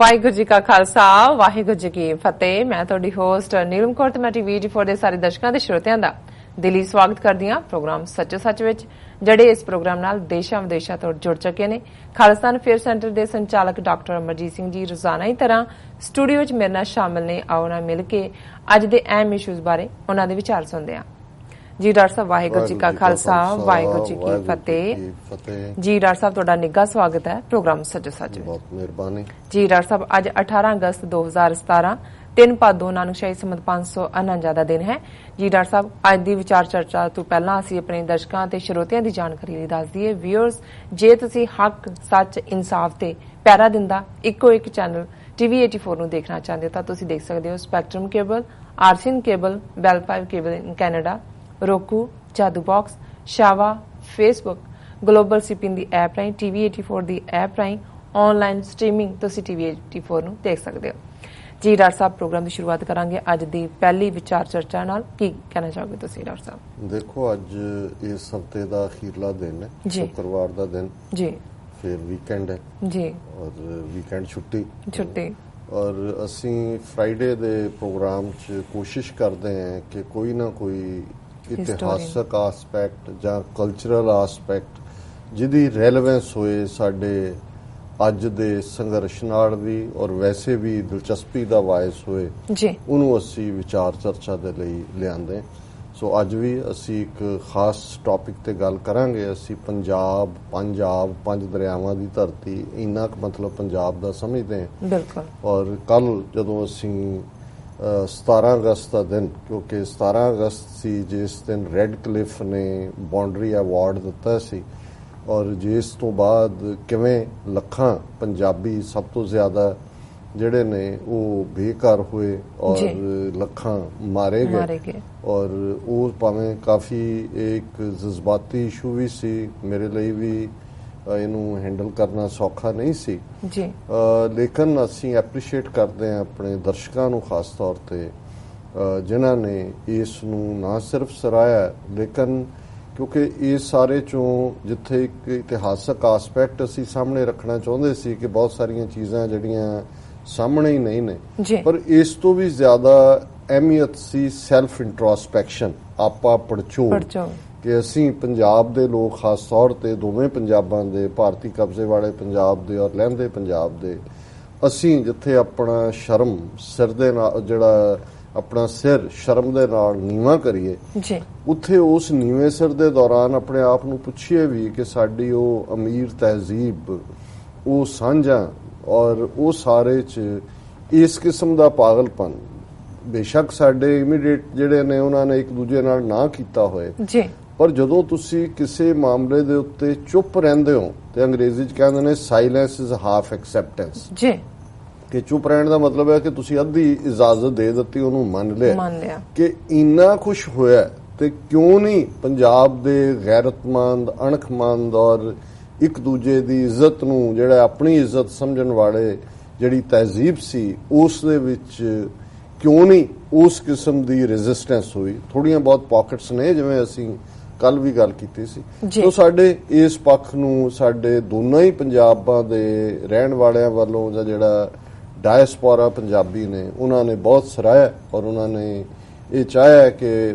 ਵਾਹਿਗੁਰੂ ਜੀ ਕਾ ਖਾਲਸਾ ਵਾਹਿਗੁਰੂ ਜੀ ਕੀ ਫਤਿਹ। ਮੈਂ ਤੁਹਾਡੀ ਹੋਸਟ ਨੀਲਮ ਕੌਰ ਤੇ ਮੈਂ TV4 ਦੇ ਸਾਰੇ ਦਰਸ਼ਕਾਂ ਤੇ ਸਰੋਤਿਆਂ ਦਾ ਦਿਲੀ ਸਵਾਗਤ ਕਰਦੀ ਹਾਂ ਪ੍ਰੋਗਰਾਮ ਸੱਚੋ ਸੱਚ ਵਿੱਚ, ਜਿਹੜੇ ਇਸ ਪ੍ਰੋਗਰਾਮ ਨਾਲ ਦੇਸ਼ਾਂ ਵਿਦੇਸ਼ਾਂ ਤੋਂ ਜੁੜ ਚੁੱਕੇ ਨੇ। ਖਾਲਿਸਤਾਨ ਫੇਅਰ ਸੈਂਟਰ ਦੇ ਸੰਚਾਲਕ ਡਾਕਟਰ ਅਮਰਜੀਤ ਸਿੰਘ ਜੀ ਰੋਜ਼ਾਨਾ ਹੀ ਤਰ੍ਹਾਂ ਸਟੂਡੀਓ 'ਚ ਮੇਰੇ ਨਾਲ ਸ਼ਾਮਿਲ ਨੇ। ਆਓ ਨਾਲ ਮਿਲ ਕੇ ਅੱਜ ਦੇ ਅਹਿਮ ਇਸ਼ੂਜ਼ ਬਾਰੇ ਉਹਨਾਂ ਦੇ ਵਿਚਾਰ ਸੁਣਦੇ ਹਾਂ। ਜੀ ਡਾਕਟਰ ਸਾਹਿਬ, ਵਾਹਿਗੁਰੂ ਜੀ ਕਾ ਖਾਲਸਾ ਵਾਹਿਗੁਰੂ ਜੀ ਕੀ ਫਤਿਹ। ਜੀ ਡਾਕਟਰ ਸਾਹਿਬ, ਤੁਹਾਡਾ ਨਿੱਘਾ ਸਵਾਗਤ ਹੈ ਪ੍ਰੋਗਰਾਮ ਸੱਚੋ ਸੱਚ ਵਿੱਚ। ਬਹੁਤ ਮਿਹਰਬਾਨੀ ਜੀ ਡਾਕਟਰ ਸਾਹਿਬ, ਅੱਜ 18 ਅਗਸਤ 2017 3 ਭਾਦੋਂ ਨਾਨਕਸ਼ਾਹੀ ਸੰਮਤ 549 ਦਾ ਦਿਨ ਹੈ। ਜੀ ਡਾਕਟਰ ਸਾਹਿਬ, ਅੱਜ ਦੀ ਵਿਚਾਰ ਚਰਚਾ ਤੋਂ ਪਹਿਲਾਂ ਅਸੀਂ ਆਪਣੇ ਦਰਸ਼ਕਾਂ ਤੇ ਸਰੋਤਿਆਂ ਦੀ ਜਾਣਕਾਰੀ ਲਈ ਦੱਸ ਦਈਏ। ਵਿਊਅਰਸ, ਜੇ ਤੁਸੀਂ ਹੱਕ, ਸੱਚ, ਇਨਸਾਫ ਤੇ ਪਹਿਰਾ ਦਿੰਦਾ ਇੱਕੋ ਇੱਕ ਚੈਨਲ TV84 ਨੂੰ ਦੇਖਣਾ ਚਾਹੁੰਦੇ ਹੋ ਤਾਂ ਤੁਸੀਂ ਦੇਖ ਸਕਦੇ ਹੋ Spectrum cable, RCN cable, Bell 5 cable in Canada, roku, Jadoo box, Shaw, Facebook, global ਸਿਪਿੰਗ ਦੀ ਐਪ ਰਾਹੀਂ, TV84 ਦੀ ਐਪ ਰਾਹੀਂ ਆਨਲਾਈਨ ਸਟ੍ਰੀਮਿੰਗ ਤੁਸੀਂ TV84 ਨੂੰ ਦੇਖ ਸਕਦੇ ਹੋ। ਜੀ ਡਾਕਟਰ ਸਾਹਿਬ, ਪ੍ਰੋਗਰਾਮ ਦੀ ਸ਼ੁਰੂਆਤ ਕਰਾਂਗੇ ਅੱਜ ਦੀ ਪਹਿਲੀ ਵਿਚਾਰ ਚਰਚਾ ਨਾਲ। ਕੀ ਕਹਿਣਾ ਚਾਹੋਗੇ ਤੁਸੀਂ ਡਾਕਟਰ ਸਾਹਿਬ? ਦੇਖੋ, ਅੱਜ ਇਸ ਹਫਤੇ ਦਾ ਅਖੀਰਲਾ ਦਿਨ ਹੈ, ਸ਼ੁੱਕਰਵਾਰ ਦਾ ਦਿਨ ਜੀ, ਫਿਰ ਵੀਕਐਂਡ ਹੈ ਜੀ, ਔਰ ਵੀਕਐਂਡ ਛੁੱਟੀ ਔਰ ਅਸੀਂ ਫਰਾਈਡੇ ਦੇ ਪ੍ਰੋਗਰਾਮ 'ਚ ਕੋਸ਼ਿਸ਼ ਕਰਦੇ ਹਾਂ ਕਿ ਕੋਈ ਨਾ ਕੋਈ ਇਤਿਹਾਸਕ ਆਸਪੈਕਟ ਜਾਂ ਕਲਚਰਲ ਆਸਪੈਕਟ ਜਿਹਦੀ ਰੈਲੇਵੈਂਸ ਹੋਏ ਸਾਡੇ ਅੱਜ ਦੇ ਸੰਘਰਸ਼ ਨਾਲ ਵੀ ਔਰ ਵੈਸੇ ਵੀ ਦਿਲਚਸਪੀ ਦਾ ਵਾਇਸ ਹੋਏ ਜੀ, ਉਹਨੂੰ ਅਸੀਂ ਵਿਚਾਰ ਚਰਚਾ ਦੇ ਲਈ ਲਿਆਂਦੇ। ਸੋ ਅੱਜ ਵੀ ਅਸੀਂ ਇੱਕ ਖਾਸ ਟੌਪਿਕ ਤੇ ਗੱਲ ਕਰਾਂਗੇ। ਅਸੀਂ ਪੰਜਾਬ, ਪੰਜ ਦਰਿਆਵਾਂ ਦੀ ਧਰਤੀ, ਇੰਨਾ ਕੁ ਮਤਲਬ ਪੰਜਾਬ ਦਾ ਸਮਝਦੇ ਹਾਂ ਬਿਲਕੁਲ। ਔਰ ਕੱਲ ਜਦੋਂ ਅਸੀਂ 17 ਅਗਸਤ ਦਾ ਦਿਨ, ਕਿਉਂਕਿ 17 ਅਗਸਤ ਸੀ ਜਿਸ ਦਿਨ ਰੈੱਡ ਕਲਿਫ ਨੇ ਬਾਉਂਡਰੀ ਅਵਾਰਡ ਦਿੱਤਾ ਸੀ, ਔਰ ਜਿਸ ਤੋਂ ਬਾਅਦ ਕਿਵੇਂ ਲੱਖਾਂ ਪੰਜਾਬੀ ਸਭ ਤੋਂ ਜ਼ਿਆਦਾ ਜਿਹੜੇ ਨੇ ਉਹ ਬੇਘਰ ਹੋਏ ਔਰ ਲੱਖਾਂ ਮਾਰੇ ਗਏ। ਔਰ ਉਹ ਭਾਵੇਂ ਕਾਫੀ ਇੱਕ ਜਜ਼ਬਾਤੀ ਇਸ਼ੂ ਵੀ ਸੀ, ਮੇਰੇ ਲਈ ਵੀ ਇਹਨੂੰ ਹੈਂਡਲ ਕਰਨਾ ਸੌਖਾ ਨਹੀਂ ਸੀ ਜੀ, ਲੇਕਿਨ ਅਸੀਂ ਐਪਰੀਸ਼ੀਏਟ ਕਰਦੇ ਹਾਂ ਆਪਣੇ ਦਰਸ਼ਕਾਂ ਨੂੰ ਖਾਸ ਤੌਰ ਤੇ ਜਿਨ੍ਹਾਂ ਨੇ ਇਸ ਨੂੰ ਨਾ ਸਿਰਫ ਸਰਾਹਿਆ, ਲੇਕਿਨ ਕਿਉਂਕਿ ਇਸ ਸਾਰੇ ਚੋਂ ਜਿੱਥੇ ਇੱਕ ਇਤਿਹਾਸਕ ਆਸਪੈਕਟ ਅਸੀਂ ਸਾਹਮਣੇ ਰੱਖਣਾ ਚਾਹੁੰਦੇ ਸੀ ਕਿ ਬਹੁਤ ਸਾਰੀਆਂ ਚੀਜ਼ਾਂ ਜਿਹੜੀਆਂ ਸਾਹਮਣੇ ਹੀ ਨਹੀਂ ਨੇ, ਪਰ ਇਸ ਤੋਂ ਵੀ ਜ਼ਿਆਦਾ ਅਹਿਮੀਅਤ ਸੀ ਸੈਲਫ ਇੰਟਰੋਸਪੈਕਸ਼ਨ, ਆਪਾ ਪੜਚੋਲ, ਕਿ ਅਸੀਂ ਪੰਜਾਬ ਦੇ ਲੋਕ ਖਾਸ ਤੌਰ ਤੇ ਦੋਵੇਂ ਪੰਜਾਬਾਂ ਦੇ, ਭਾਰਤੀ ਕਬਜ਼ੇ ਵਾਲੇ ਪੰਜਾਬ ਦੇ ਔਰ ਲਹਿੰਦੇ ਪੰਜਾਬ ਦੇ, ਅਸੀਂ ਜਿੱਥੇ ਆਪਣਾ ਸ਼ਰਮ ਸਿਰ ਦੇ ਨਾਲ, ਜਿਹੜਾ ਆਪਣਾ ਸਿਰ ਸ਼ਰਮ ਦੇ ਨਾਲ ਨੀਵਾਂ ਕਰੀਏ ਜੀ, ਉੱਥੇ ਉਸ ਨੀਵੇਂ ਸਿਰ ਦੇ ਦੌਰਾਨ ਆਪਣੇ ਆਪ ਨੂੰ ਪੁੱਛੀਏ ਵੀ ਕਿ ਸਾਡੀ ਉਹ ਅਮੀਰ ਤਹਿਜ਼ੀਬ, ਉਹ ਸਾਂਝਾਂ ਔਰ ਉਹ ਸਾਰੇ 'ਚ ਇਸ ਕਿਸਮ ਦਾ ਪਾਗਲਪਨ, ਬੇਸ਼ੱਕ ਸਾਡੇ ਇਮੀਡੀਏਟ ਜਿਹੜੇ ਨੇ ਉਹਨਾਂ ਨੇ ਇੱਕ ਦੂਜੇ ਨਾਲ ਨਾ ਕੀਤਾ ਹੋਏ ਜੀ, ਪਰ ਜਦੋਂ ਤੁਸੀਂ ਕਿਸੇ ਮਾਮਲੇ ਦੇ ਉੱਤੇ ਚੁੱਪ ਰਹਿੰਦੇ ਹੋ ਤੇ ਅੰਗਰੇਜ਼ੀ 'ਚ ਕਹਿੰਦੇ ਨੇ ਸਾਇਲੈਂਸ ਇਜ਼ ਹਾਫ ਐਕਸੈਪਟੈਂਸ ਜੀ, ਕਿ ਚੁੱਪ ਰਹਿਣ ਦਾ ਮਤਲਬ ਹੈ ਕਿ ਤੁਸੀਂ ਅੱਧੀ ਇਜਾਜ਼ਤ ਦੇ ਦਿੱਤੀ, ਉਹਨੂੰ ਮੰਨ ਲਿਆ ਕਿ ਇੰਨਾ ਕੁਛ ਹੋਇਆ ਤੇ ਕਿਉਂ ਨਹੀਂ ਪੰਜਾਬ ਦੇ ਗੈਰਤਮੰਦ, ਅਣਖਮੰਦ ਔਰ ਇੱਕ ਦੂਜੇ ਦੀ ਇੱਜ਼ਤ ਨੂੰ, ਜਿਹੜਾ ਆਪਣੀ ਇੱਜ਼ਤ ਸਮਝਣ ਵਾਲੇ ਜਿਹੜੀ ਤਹਿਜ਼ੀਬ ਸੀ, ਉਸ ਦੇ ਵਿੱਚ ਕਿਉਂ ਨਹੀਂ ਉਸ ਕਿਸਮ ਦੀ ਰੈਜ਼ਿਸਟੈਂਸ ਹੋਈ। ਥੋੜੀਆਂ ਬਹੁਤ ਪਾਕਟਸ ਨੇ, ਜਿਵੇਂ ਅਸੀਂ ਕੱਲ ਵੀ ਗੱਲ ਕੀਤੀ ਸੀ। ਸੋ ਸਾਡੇ ਇਸ ਪੱਖ ਨੂੰ ਸਾਡੇ ਦੋਨਾਂ ਹੀ ਪੰਜਾਬਾਂ ਦੇ ਰਹਿਣ ਵਾਲਿਆਂ ਵੱਲੋਂ ਜਾਂ ਜਿਹੜਾ ਡਾਇਸਪੋਰਾ ਪੰਜਾਬੀ ਨੇ, ਉਹਨਾਂ ਨੇ ਬਹੁਤ ਸਰਾਹਿਆ ਔਰ ਉਹਨਾਂ ਨੇ ਇਹ ਚਾਹਿਆ ਕਿ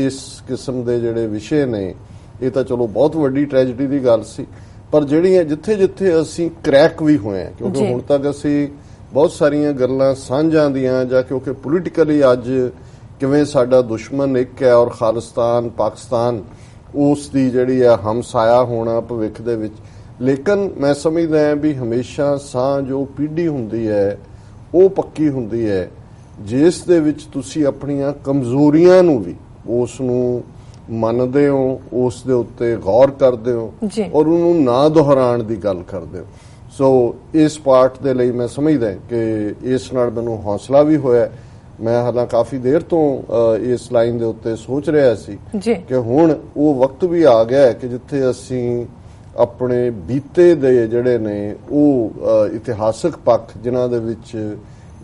ਇਸ ਕਿਸਮ ਦੇ ਜਿਹੜੇ ਵਿਸ਼ੇ ਨੇ, ਇਹ ਤਾਂ ਚਲੋ ਬਹੁਤ ਵੱਡੀ ਟ੍ਰੈਜਡੀ ਦੀ ਗੱਲ ਸੀ, ਪਰ ਜਿਹੜੀਆਂ ਜਿੱਥੇ ਅਸੀਂ ਕਰੈਕ ਵੀ ਹੋਏ, ਕਿਉਂਕਿ ਹੁਣ ਤੱਕ ਅਸੀਂ ਬਹੁਤ ਸਾਰੀਆਂ ਗੱਲਾਂ ਸਾਂਝਾਂ ਦੀਆਂ, ਜਾਂ ਕਿਉਂਕਿ ਪੋਲੀਟੀਕਲੀ ਅੱਜ ਕਿਵੇਂ ਸਾਡਾ ਦੁਸ਼ਮਣ ਇੱਕ ਹੈ ਔਰ ਖਾਲਿਸਤਾਨ ਪਾਕਿਸਤਾਨ ਉਸ ਦੀ ਜਿਹੜੀ ਹੈ ਹਮਸਾਇਆ ਹੋਣਾ ਭਵਿੱਖ ਦੇ ਵਿੱਚ, ਲੇਕਿਨ ਮੈਂ ਸਮਝਦਾ ਹਾਂ ਵੀ ਹਮੇਸ਼ਾ ਸਾਂਝ ਉਹ ਪੀੜ੍ਹੀ ਹੁੰਦੀ ਹੈ, ਉਹ ਪੱਕੀ ਹੁੰਦੀ ਹੈ ਜਿਸ ਦੇ ਵਿੱਚ ਤੁਸੀਂ ਆਪਣੀਆਂ ਕਮਜ਼ੋਰੀਆਂ ਨੂੰ ਵੀ ਉਸ ਨੂੰ ਮੰਨਦੇ ਹੋ, ਉਸ ਦੇ ਉੱਤੇ ਗੌਰ ਕਰਦੇ ਹੋ ਔਰ ਉਹਨੂੰ ਨਾ ਦੁਹਰਾਉਣ ਦੀ ਗੱਲ ਕਰਦੇ ਹੋ। ਸੋ ਇਸ ਪਾਰਟ ਦੇ ਲਈ ਮੈਂ ਸਮਝਦਾ ਕਿ ਇਸ ਨਾਲ ਮੈਨੂੰ ਹੌਸਲਾ ਵੀ ਹੋਇਆ। ਮੈਂ ਹਾਲਾਂ ਕਾਫੀ ਦੇਰ ਤੋਂ ਇਸ ਲਾਈਨ ਦੇ ਉੱਤੇ ਸੋਚ ਰਿਹਾ ਸੀ ਕਿ ਹੁਣ ਉਹ ਵਕਤ ਵੀ ਆ ਗਿਆ ਕਿ ਜਿੱਥੇ ਅਸੀਂ ਆਪਣੇ ਬੀਤੇ ਦੇ ਜਿਹੜੇ ਨੇ ਉਹ ਇਤਿਹਾਸਕ ਪੱਖ, ਜਿਨ੍ਹਾਂ ਦੇ ਵਿੱਚ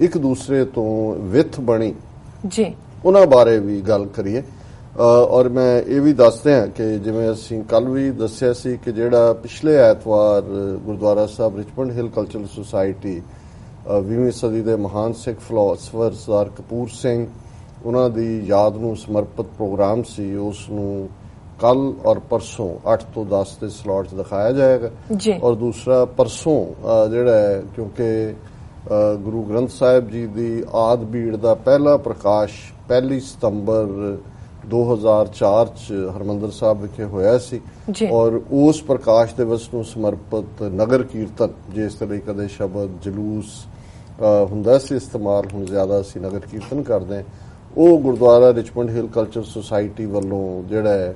ਇੱਕ ਦੂਸਰੇ ਤੋਂ ਵਿੱਥ ਬਣੀ ਜੀ, ਉਹਨਾਂ ਬਾਰੇ ਵੀ ਗੱਲ ਕਰੀਏ। ਔਰ ਮੈਂ ਇਹ ਵੀ ਦੱਸਦੇ ਹਾਂ ਕਿ ਜਿਵੇਂ ਅਸੀਂ ਕੱਲ ਵੀ ਦੱਸਿਆ ਸੀ ਕਿ ਜਿਹੜਾ ਪਿਛਲੇ ਐਤਵਾਰ ਗੁਰਦੁਆਰਾ ਸਾਹਿਬ ਰਿਚਮੰਡ ਹਿੱਲ ਕਲਚਰਲ ਸੁਸਾਇਟੀ 20ਵੀਂ ਸਦੀ ਦੇ ਮਹਾਨ ਸਿੱਖ ਫਿਲਾਸਫਰ ਸਰਦਾਰ ਕਪੂਰ ਸਿੰਘ ਉਹਨਾਂ ਦੀ ਯਾਦ ਨੂੰ ਸਮਰਪਿਤ ਪ੍ਰੋਗਰਾਮ ਸੀ। ਉਸ ਨੂੰ ਕੱਲ ਔਰ ਪਰਸੋਂ 8 ਤੋਂ 10 ਦੇ ਸਲੋਟ 'ਚ ਦਿਖਾਇਆ ਜਾਏਗਾ ਔਰ ਦੂਸਰਾ ਪਰਸੋਂ ਜਿਹੜਾ ਹੈ, ਕਿਉਂਕਿ ਗੁਰੂ ਗ੍ਰੰਥ ਸਾਹਿਬ ਜੀ ਦੀ ਆਦ ਬੀੜ ਦਾ ਪਹਿਲਾ ਪ੍ਰਕਾਸ਼ 1 ਸਤੰਬਰ 2004 'ਚ ਹਰਿਮੰਦਰ ਸਾਹਿਬ ਵਿਖੇ ਹੋਇਆ ਸੀ ਔਰ ਉਸ ਪ੍ਰਕਾਸ਼ ਦਿਵਸ ਨੂੰ ਸਮਰਪਿਤ ਨਗਰ ਕੀਰਤਨ, ਜਿਸ ਲਈ ਕਦੇ ਸ਼ਬਦ ਜਲੂਸ ਹੁੰਦਾ ਸੀ ਇਸਤੇਮਾਲ, ਹੁਣ ਜ਼ਿਆਦਾ ਅਸੀਂ ਨਗਰ ਕੀਰਤਨ ਕਰਦੇ ਹਾਂ, ਉਹ ਗੁਰਦੁਆਰਾ ਰਿਚਮੰਡ ਹਿੱਲ ਕਲਚਰ ਸੁਸਾਇਟੀ ਵੱਲੋਂ ਜਿਹੜਾ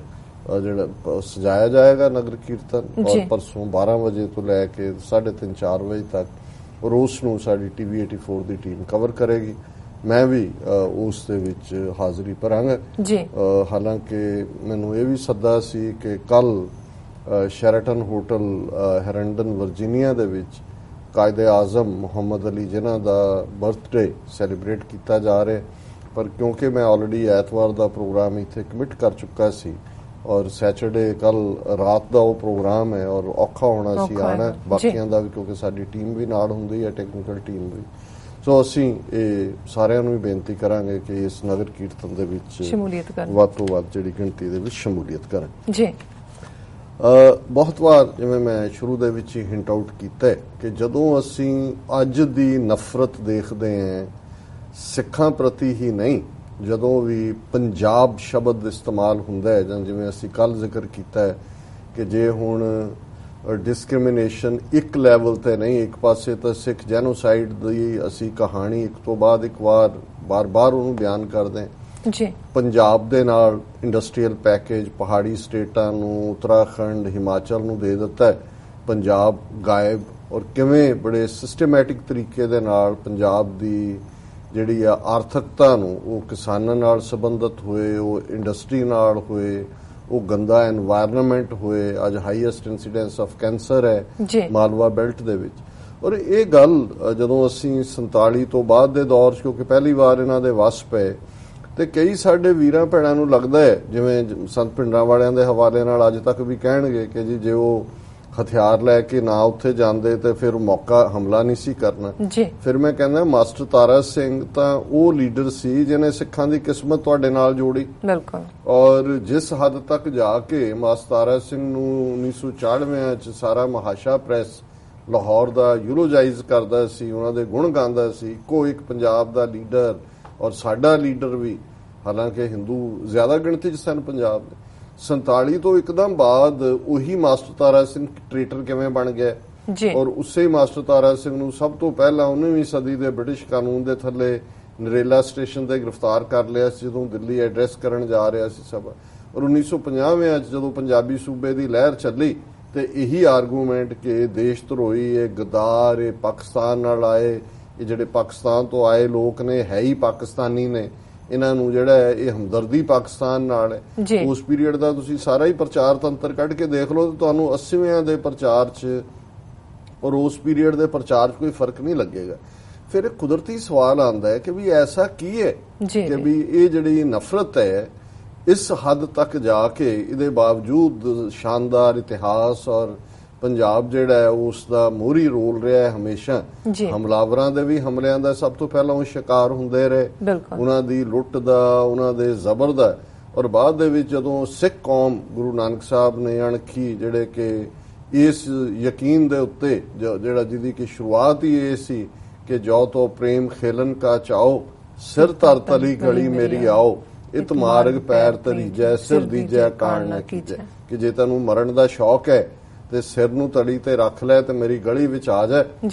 ਸਜਾਇਆ ਜਾਏਗਾ ਨਗਰ ਕੀਰਤਨ ਔਰ ਪਰਸੋਂ 12 ਵਜੇ ਤੋਂ ਲੈ ਕੇ 3:30-4 ਵਜੇ ਤੱਕ ਔਰ ਉਸ ਨੂੰ ਸਾਡੀ TV 84 ਦੀ ਟੀਮ ਕਵਰ ਕਰੇਗੀ। ਮੈਂ ਵੀ ਉਸ ਦੇ ਵਿੱਚ ਹਾਜ਼ਰੀ ਭਰਾਂਗਾ। ਹਾਲਾਂਕਿ ਮੈਨੂੰ ਇਹ ਵੀ ਸੱਦਾ ਸੀ ਕਿ ਕੱਲ ਸ਼ੈਰਟਨ ਹੋਟਲ ਹੈਰਨਡਨ ਵਰਜੀਨੀਆ ਦੇ ਵਿੱਚ ਕਾਇਦੇ ਆਜ਼ਮ ਮੁਹੰਮਦ ਅਲੀ ਜਿਨ੍ਹਾਂ ਦਾ ਬਰਥਡੇ ਸੈਲੀਬ੍ਰੇਟ ਕੀਤਾ ਜਾ ਰਿਹਾ, ਪਰ ਕਿਉਂਕਿ ਮੈਂ ਆਲਰੇਡੀ ਐਤਵਾਰ ਦਾ ਪ੍ਰੋਗਰਾਮ ਇੱਥੇ ਕਮਿਟ ਕਰ ਚੁੱਕਾ ਸੀ ਔਰ ਸੈਚਰਡੇ ਕੱਲ ਰਾਤ ਦਾ ਉਹ ਪ੍ਰੋਗਰਾਮ ਹੈ ਔਰ ਔਖਾ ਹੋਣਾ ਸੀ ਆਣਾ ਬਾਕੀਆਂ ਦਾ ਵੀ, ਕਿਉਂਕਿ ਸਾਡੀ ਟੀਮ ਵੀ ਨਾਲ ਹੁੰਦੀ ਹੈ, ਟੈਕਨੀਕਲ ਟੀਮ ਵੀ। ਸੋ ਅਸੀਂ ਇਹ ਸਾਰਿਆਂ ਨੂੰ ਵੀ ਬੇਨਤੀ ਕਰਾਂਗੇ ਕਿ ਇਸ ਨਗਰ ਕੀਰਤਨ ਦੇ ਵਿੱਚ ਸ਼ਮੂਲੀਅਤ ਕਰਨ, ਵੱਧ ਤੋਂ ਵੱਧ ਜਿਹੜੀ ਗਿਣਤੀ ਦੇ ਵਿੱਚ ਸ਼ਮੂਲੀਅਤ ਕਰਨ। ਜੀ ਬਹੁਤ ਵਾਰ ਜਿਵੇਂ ਮੈਂ ਸ਼ੁਰੂ ਦੇ ਵਿੱਚ ਹੀ ਹਿੰਟ ਆਊਟ ਕੀਤਾ ਕਿ ਜਦੋਂ ਅਸੀਂ ਅੱਜ ਦੀ ਨਫ਼ਰਤ ਦੇਖਦੇ ਹਾਂ ਸਿੱਖਾਂ ਪ੍ਰਤੀ ਹੀ ਨਹੀਂ, ਜਦੋਂ ਵੀ ਪੰਜਾਬ ਸ਼ਬਦ ਇਸਤੇਮਾਲ ਹੁੰਦਾ ਹੈ ਜਾਂ ਜਿਵੇਂ ਅਸੀਂ ਕੱਲ ਜ਼ਿਕਰ ਕੀਤਾ ਹੈ ਕਿ ਜੇ ਹੁਣ ਡਿਸਕ੍ਰਿਮੀਨੇਸ਼ਨ ਇੱਕ ਲੈਵਲ ਤੇ ਨਹੀਂ, ਇੱਕ ਪਾਸੇ ਤਾਂ ਸਿੱਖ ਜੈਨੋਸਾਈਡ ਦੀ ਅਸੀਂ ਕਹਾਣੀ ਇੱਕ ਤੋਂ ਬਾਅਦ ਇੱਕ ਬਾਰ-ਬਾਰ ਉਹਨੂੰ ਬਿਆਨ ਕਰਦੇ ਹਾਂ ਜੀ, ਪੰਜਾਬ ਦੇ ਨਾਲ ਇੰਡਸਟਰੀਅਲ ਪੈਕੇਜ ਪਹਾੜੀ ਸਟੇਟਾਂ ਨੂੰ, ਉੱਤਰਾਖੰਡ, ਹਿਮਾਚਲ ਨੂੰ ਦੇ ਦਿੱਤਾ ਹੈ, ਪੰਜਾਬ ਗਾਇਬ ਔਰ ਕਿਵੇਂ ਬੜੇ ਸਿਸਟਮੈਟਿਕ ਤਰੀਕੇ ਦੇ ਨਾਲ ਪੰਜਾਬ ਦੀ ਜਿਹੜੀ ਆ ਆਰਥਿਕਤਾ ਨੂੰ, ਉਹ ਕਿਸਾਨਾਂ ਨਾਲ ਸੰਬੰਧਿਤ ਹੋਏ, ਉਹ ਇੰਡਸਟਰੀ ਨਾਲ ਹੋਏ, ਉਹ ਗੰਦਾ ਐਨਵਾਇਰਨਮੈਂਟ ਹੋਏ, ਅੱਜ ਹਾਈਐਸਟ ਇਨਸੀਡੈਂਸ ਆਫ ਕੈਂਸਰ ਹੈ ਮਾਲਵਾ ਬੈਲਟ ਦੇ ਵਿੱਚ। ਔਰ ਇਹ ਗੱਲ ਜਦੋਂ ਅਸੀਂ 47 ਤੋਂ ਬਾਅਦ ਦੇ ਦੌਰ 'ਚ, ਕਿਉਂਕਿ ਪਹਿਲੀ ਵਾਰ ਇਹਨਾਂ ਦੇ ਵੱਸ ਪਏ ਤੇ ਕਈ ਸਾਡੇ ਵੀਰਾਂ ਭੈਣਾਂ ਨੂੰ ਲੱਗਦਾ ਹੈ ਜਿਵੇਂ ਸੰਤ ਪਿੰਡਾਂ ਵਾਲਿਆਂ ਦੇ ਹਵਾਲੇ ਨਾਲ ਅੱਜ ਤੱਕ ਵੀ ਕਹਿਣਗੇ ਕਿ ਜੀ ਜੇ ਉਹ ਹਥਿਆਰ ਲੈ ਕੇ ਨਾ ਉੱਥੇ ਜਾਂਦੇ ਤੇ ਫਿਰ ਮੌਕਾ ਹਮਲਾ ਨਹੀਂ ਸੀ ਕਰਨਾ। ਫਿਰ ਮੈਂ ਕਹਿੰਦਾ ਮਾਸਟਰ ਤਾਰਾ ਸਿੰਘ ਤਾਂ ਉਹ ਲੀਡਰ ਸੀ ਜਿਹਨੇ ਸਿੱਖਾਂ ਦੀ ਕਿਸਮਤ ਤੁਹਾਡੇ ਨਾਲ ਜੋੜੀ। ਬਿਲਕੁਲ। ਔਰ ਜਿਸ ਹੱਦ ਤੱਕ ਜਾ ਕੇ ਮਾਸਟਰ ਤਾਰਾ ਸਿੰਘ ਨੂੰ 1994 ਚ ਸਾਰਾ ਮਹਾਸ਼ਾ ਪ੍ਰੈਸ ਲਾਹੌਰ ਦਾ ਯੂਲੋਜਾਈਜ਼ ਕਰਦਾ ਸੀ, ਉਹਨਾਂ ਦੇ ਗੁਣ ਗਾਉਂਦਾ ਸੀ, ਇੱਕੋ ਇੱਕ ਪੰਜਾਬ ਦਾ ਲੀਡਰ ਔਰ ਸਾਡਾ ਲੀਡਰ ਵੀ, ਹਾਲਾਂਕਿ ਹਿੰਦੂ ਜ਼ਿਆਦਾ ਗਿਣਤੀ 'ਚ ਸਨ ਪੰਜਾਬ ਦੇ। 47 ਤੋਂ ਇੱਕਦਮ ਬਾਅਦ ਉਹੀ ਮਾਸਟਰ ਤਾਰਾ ਸਿੰਘ ਟ੍ਰੇਟਰ ਕਿਵੇਂ ਬਣ ਗਿਆ ਔਰ ਉਸੇ ਮਾਸਟਰ ਤਾਰਾ ਸਿੰਘ ਨੂੰ ਸਭ ਤੋਂ ਪਹਿਲਾਂ 19ਵੀਂ ਸਦੀ ਦੇ ਬ੍ਰਿਟਿਸ਼ ਕਾਨੂੰਨ ਦੇ ਥੱਲੇ ਨਰੇਲਾ ਸਟੇਸ਼ਨ ਤੇ ਗ੍ਰਿਫਤਾਰ ਕਰ ਲਿਆ ਸੀ ਜਦੋਂ ਦਿੱਲੀ ਐਡਰੈਸ ਕਰਨ ਜਾ ਰਿਹਾ ਸੀ ਸਭਾ। ਔਰ 1950 ਚ ਜਦੋਂ ਪੰਜਾਬੀ ਸੂਬੇ ਦੀ ਲਹਿਰ ਚੱਲੀ ਤੇ ਇਹੀ ਆਰਗੂਮੈਂਟ ਕਿ ਦੇਸ਼ ਧਰੋਹੀ, ਇਹ ਗਦਾਰ, ਇਹ ਪਾਕਿਸਤਾਨ ਨਾਲ ਆਏ, ਇਹ ਜਿਹੜੇ ਪਾਕਿਸਤਾਨ ਤੋਂ ਆਏ ਲੋਕ ਨੇ ਹੈ ਹੀ ਪਾਕਿਸਤਾਨੀ ਨੇ, ਇਹਨਾਂ ਨੂੰ ਜਿਹੜਾ ਹੈ ਇਹ ਹਮਦਰਦੀ ਪਾਕਿਸਤਾਨ ਨਾਲ ਹੈ। ਉਸ ਪੀਰੀਅਡ ਦਾ ਤੁਸੀਂ ਸਾਰਾ ਹੀ ਪ੍ਰਚਾਰ ਤੰਤਰ ਕੱਢ ਕੇ ਦੇਖ ਲਓ ਤੇ ਤੁਹਾਨੂੰ 80ਵਿਆਂ ਦੇ ਪ੍ਰਚਾਰ 'ਚ ਔਰ ਉਸ ਪੀਰੀਅਡ ਦੇ ਪ੍ਰਚਾਰ 'ਚ ਕੋਈ ਫਰਕ ਨਹੀਂ ਲੱਗੇਗਾ। ਫਿਰ ਕੁਦਰਤੀ ਸਵਾਲ ਆਉਂਦਾ ਹੈ ਕਿ ਵੀ ਐਸਾ ਕੀ ਹੈ ਕਿ ਵੀ ਇਹ ਜਿਹੜੀ ਨਫ਼ਰਤ ਹੈ ਇਸ ਹੱਦ ਤੱਕ ਜਾ ਕੇ, ਇਹਦੇ ਬਾਵਜੂਦ ਸ਼ਾਨਦਾਰ ਇਤਿਹਾਸ ਔਰ ਪੰਜਾਬ ਜਿਹੜਾ ਹੈ ਉਸ ਦਾ ਮੋਹਰੀ ਰੋਲ ਰਿਹਾ ਹੈ ਹਮੇਸ਼ਾ। ਹਮਲਾਵਰਾਂ ਦੇ ਵੀ ਹਮਲਿਆਂ ਦਾ ਸਭ ਤੋਂ ਪਹਿਲਾਂ ਉਹ ਸ਼ਿਕਾਰ ਹੁੰਦੇ ਰਹੇ, ਉਹਨਾਂ ਦੀ ਲੁੱਟ ਦਾ, ਉਹਨਾਂ ਦੇ ਜ਼ਬਰ ਦਾ। ਔਰ ਬਾਅਦ ਦੇ ਵਿੱਚ ਜਦੋਂ ਸਿੱਖ ਕੌਮ ਗੁਰੂ ਨਾਨਕ ਸਾਹਿਬ ਨੇ ਅਣਖੀ ਜਿਹੜੇ ਕਿ ਇਸ ਯਕੀਨ ਦੇ ਉੱਤੇ ਜਿਹੜਾ ਜਿਹਦੀ ਕਿ ਸ਼ੁਰੂਆਤ ਹੀ ਇਹ ਸੀ ਕਿ ਜੋ ਤੋ ਪ੍ਰੇਮ ਖੇਲਨ ਕਾ ਚਾਓ, ਸਿਰ ਧਰ ਤਲੀ ਗਲੀ ਮੇਰੀ ਆਓ, ਇਤ ਮਾਰਗ ਪੈਰ ਧਰੀਜੈ, ਸਿਰ ਦੀਜੈ ਕਾਣ ਨਾ ਕੀਜੈ, ਕਿ ਜੇ ਤੈਨੂੰ ਮਰਨ ਦਾ ਸ਼ੌਕ ਹੈ ਤੇ ਸਿਰ ਨੂੰ ਤਲੀ ਤੇ ਰੱਖ ਲੈ ਤੇ ਮੇਰੀ ਗਲੀ ਵਿੱਚ ਆ ਜਾ।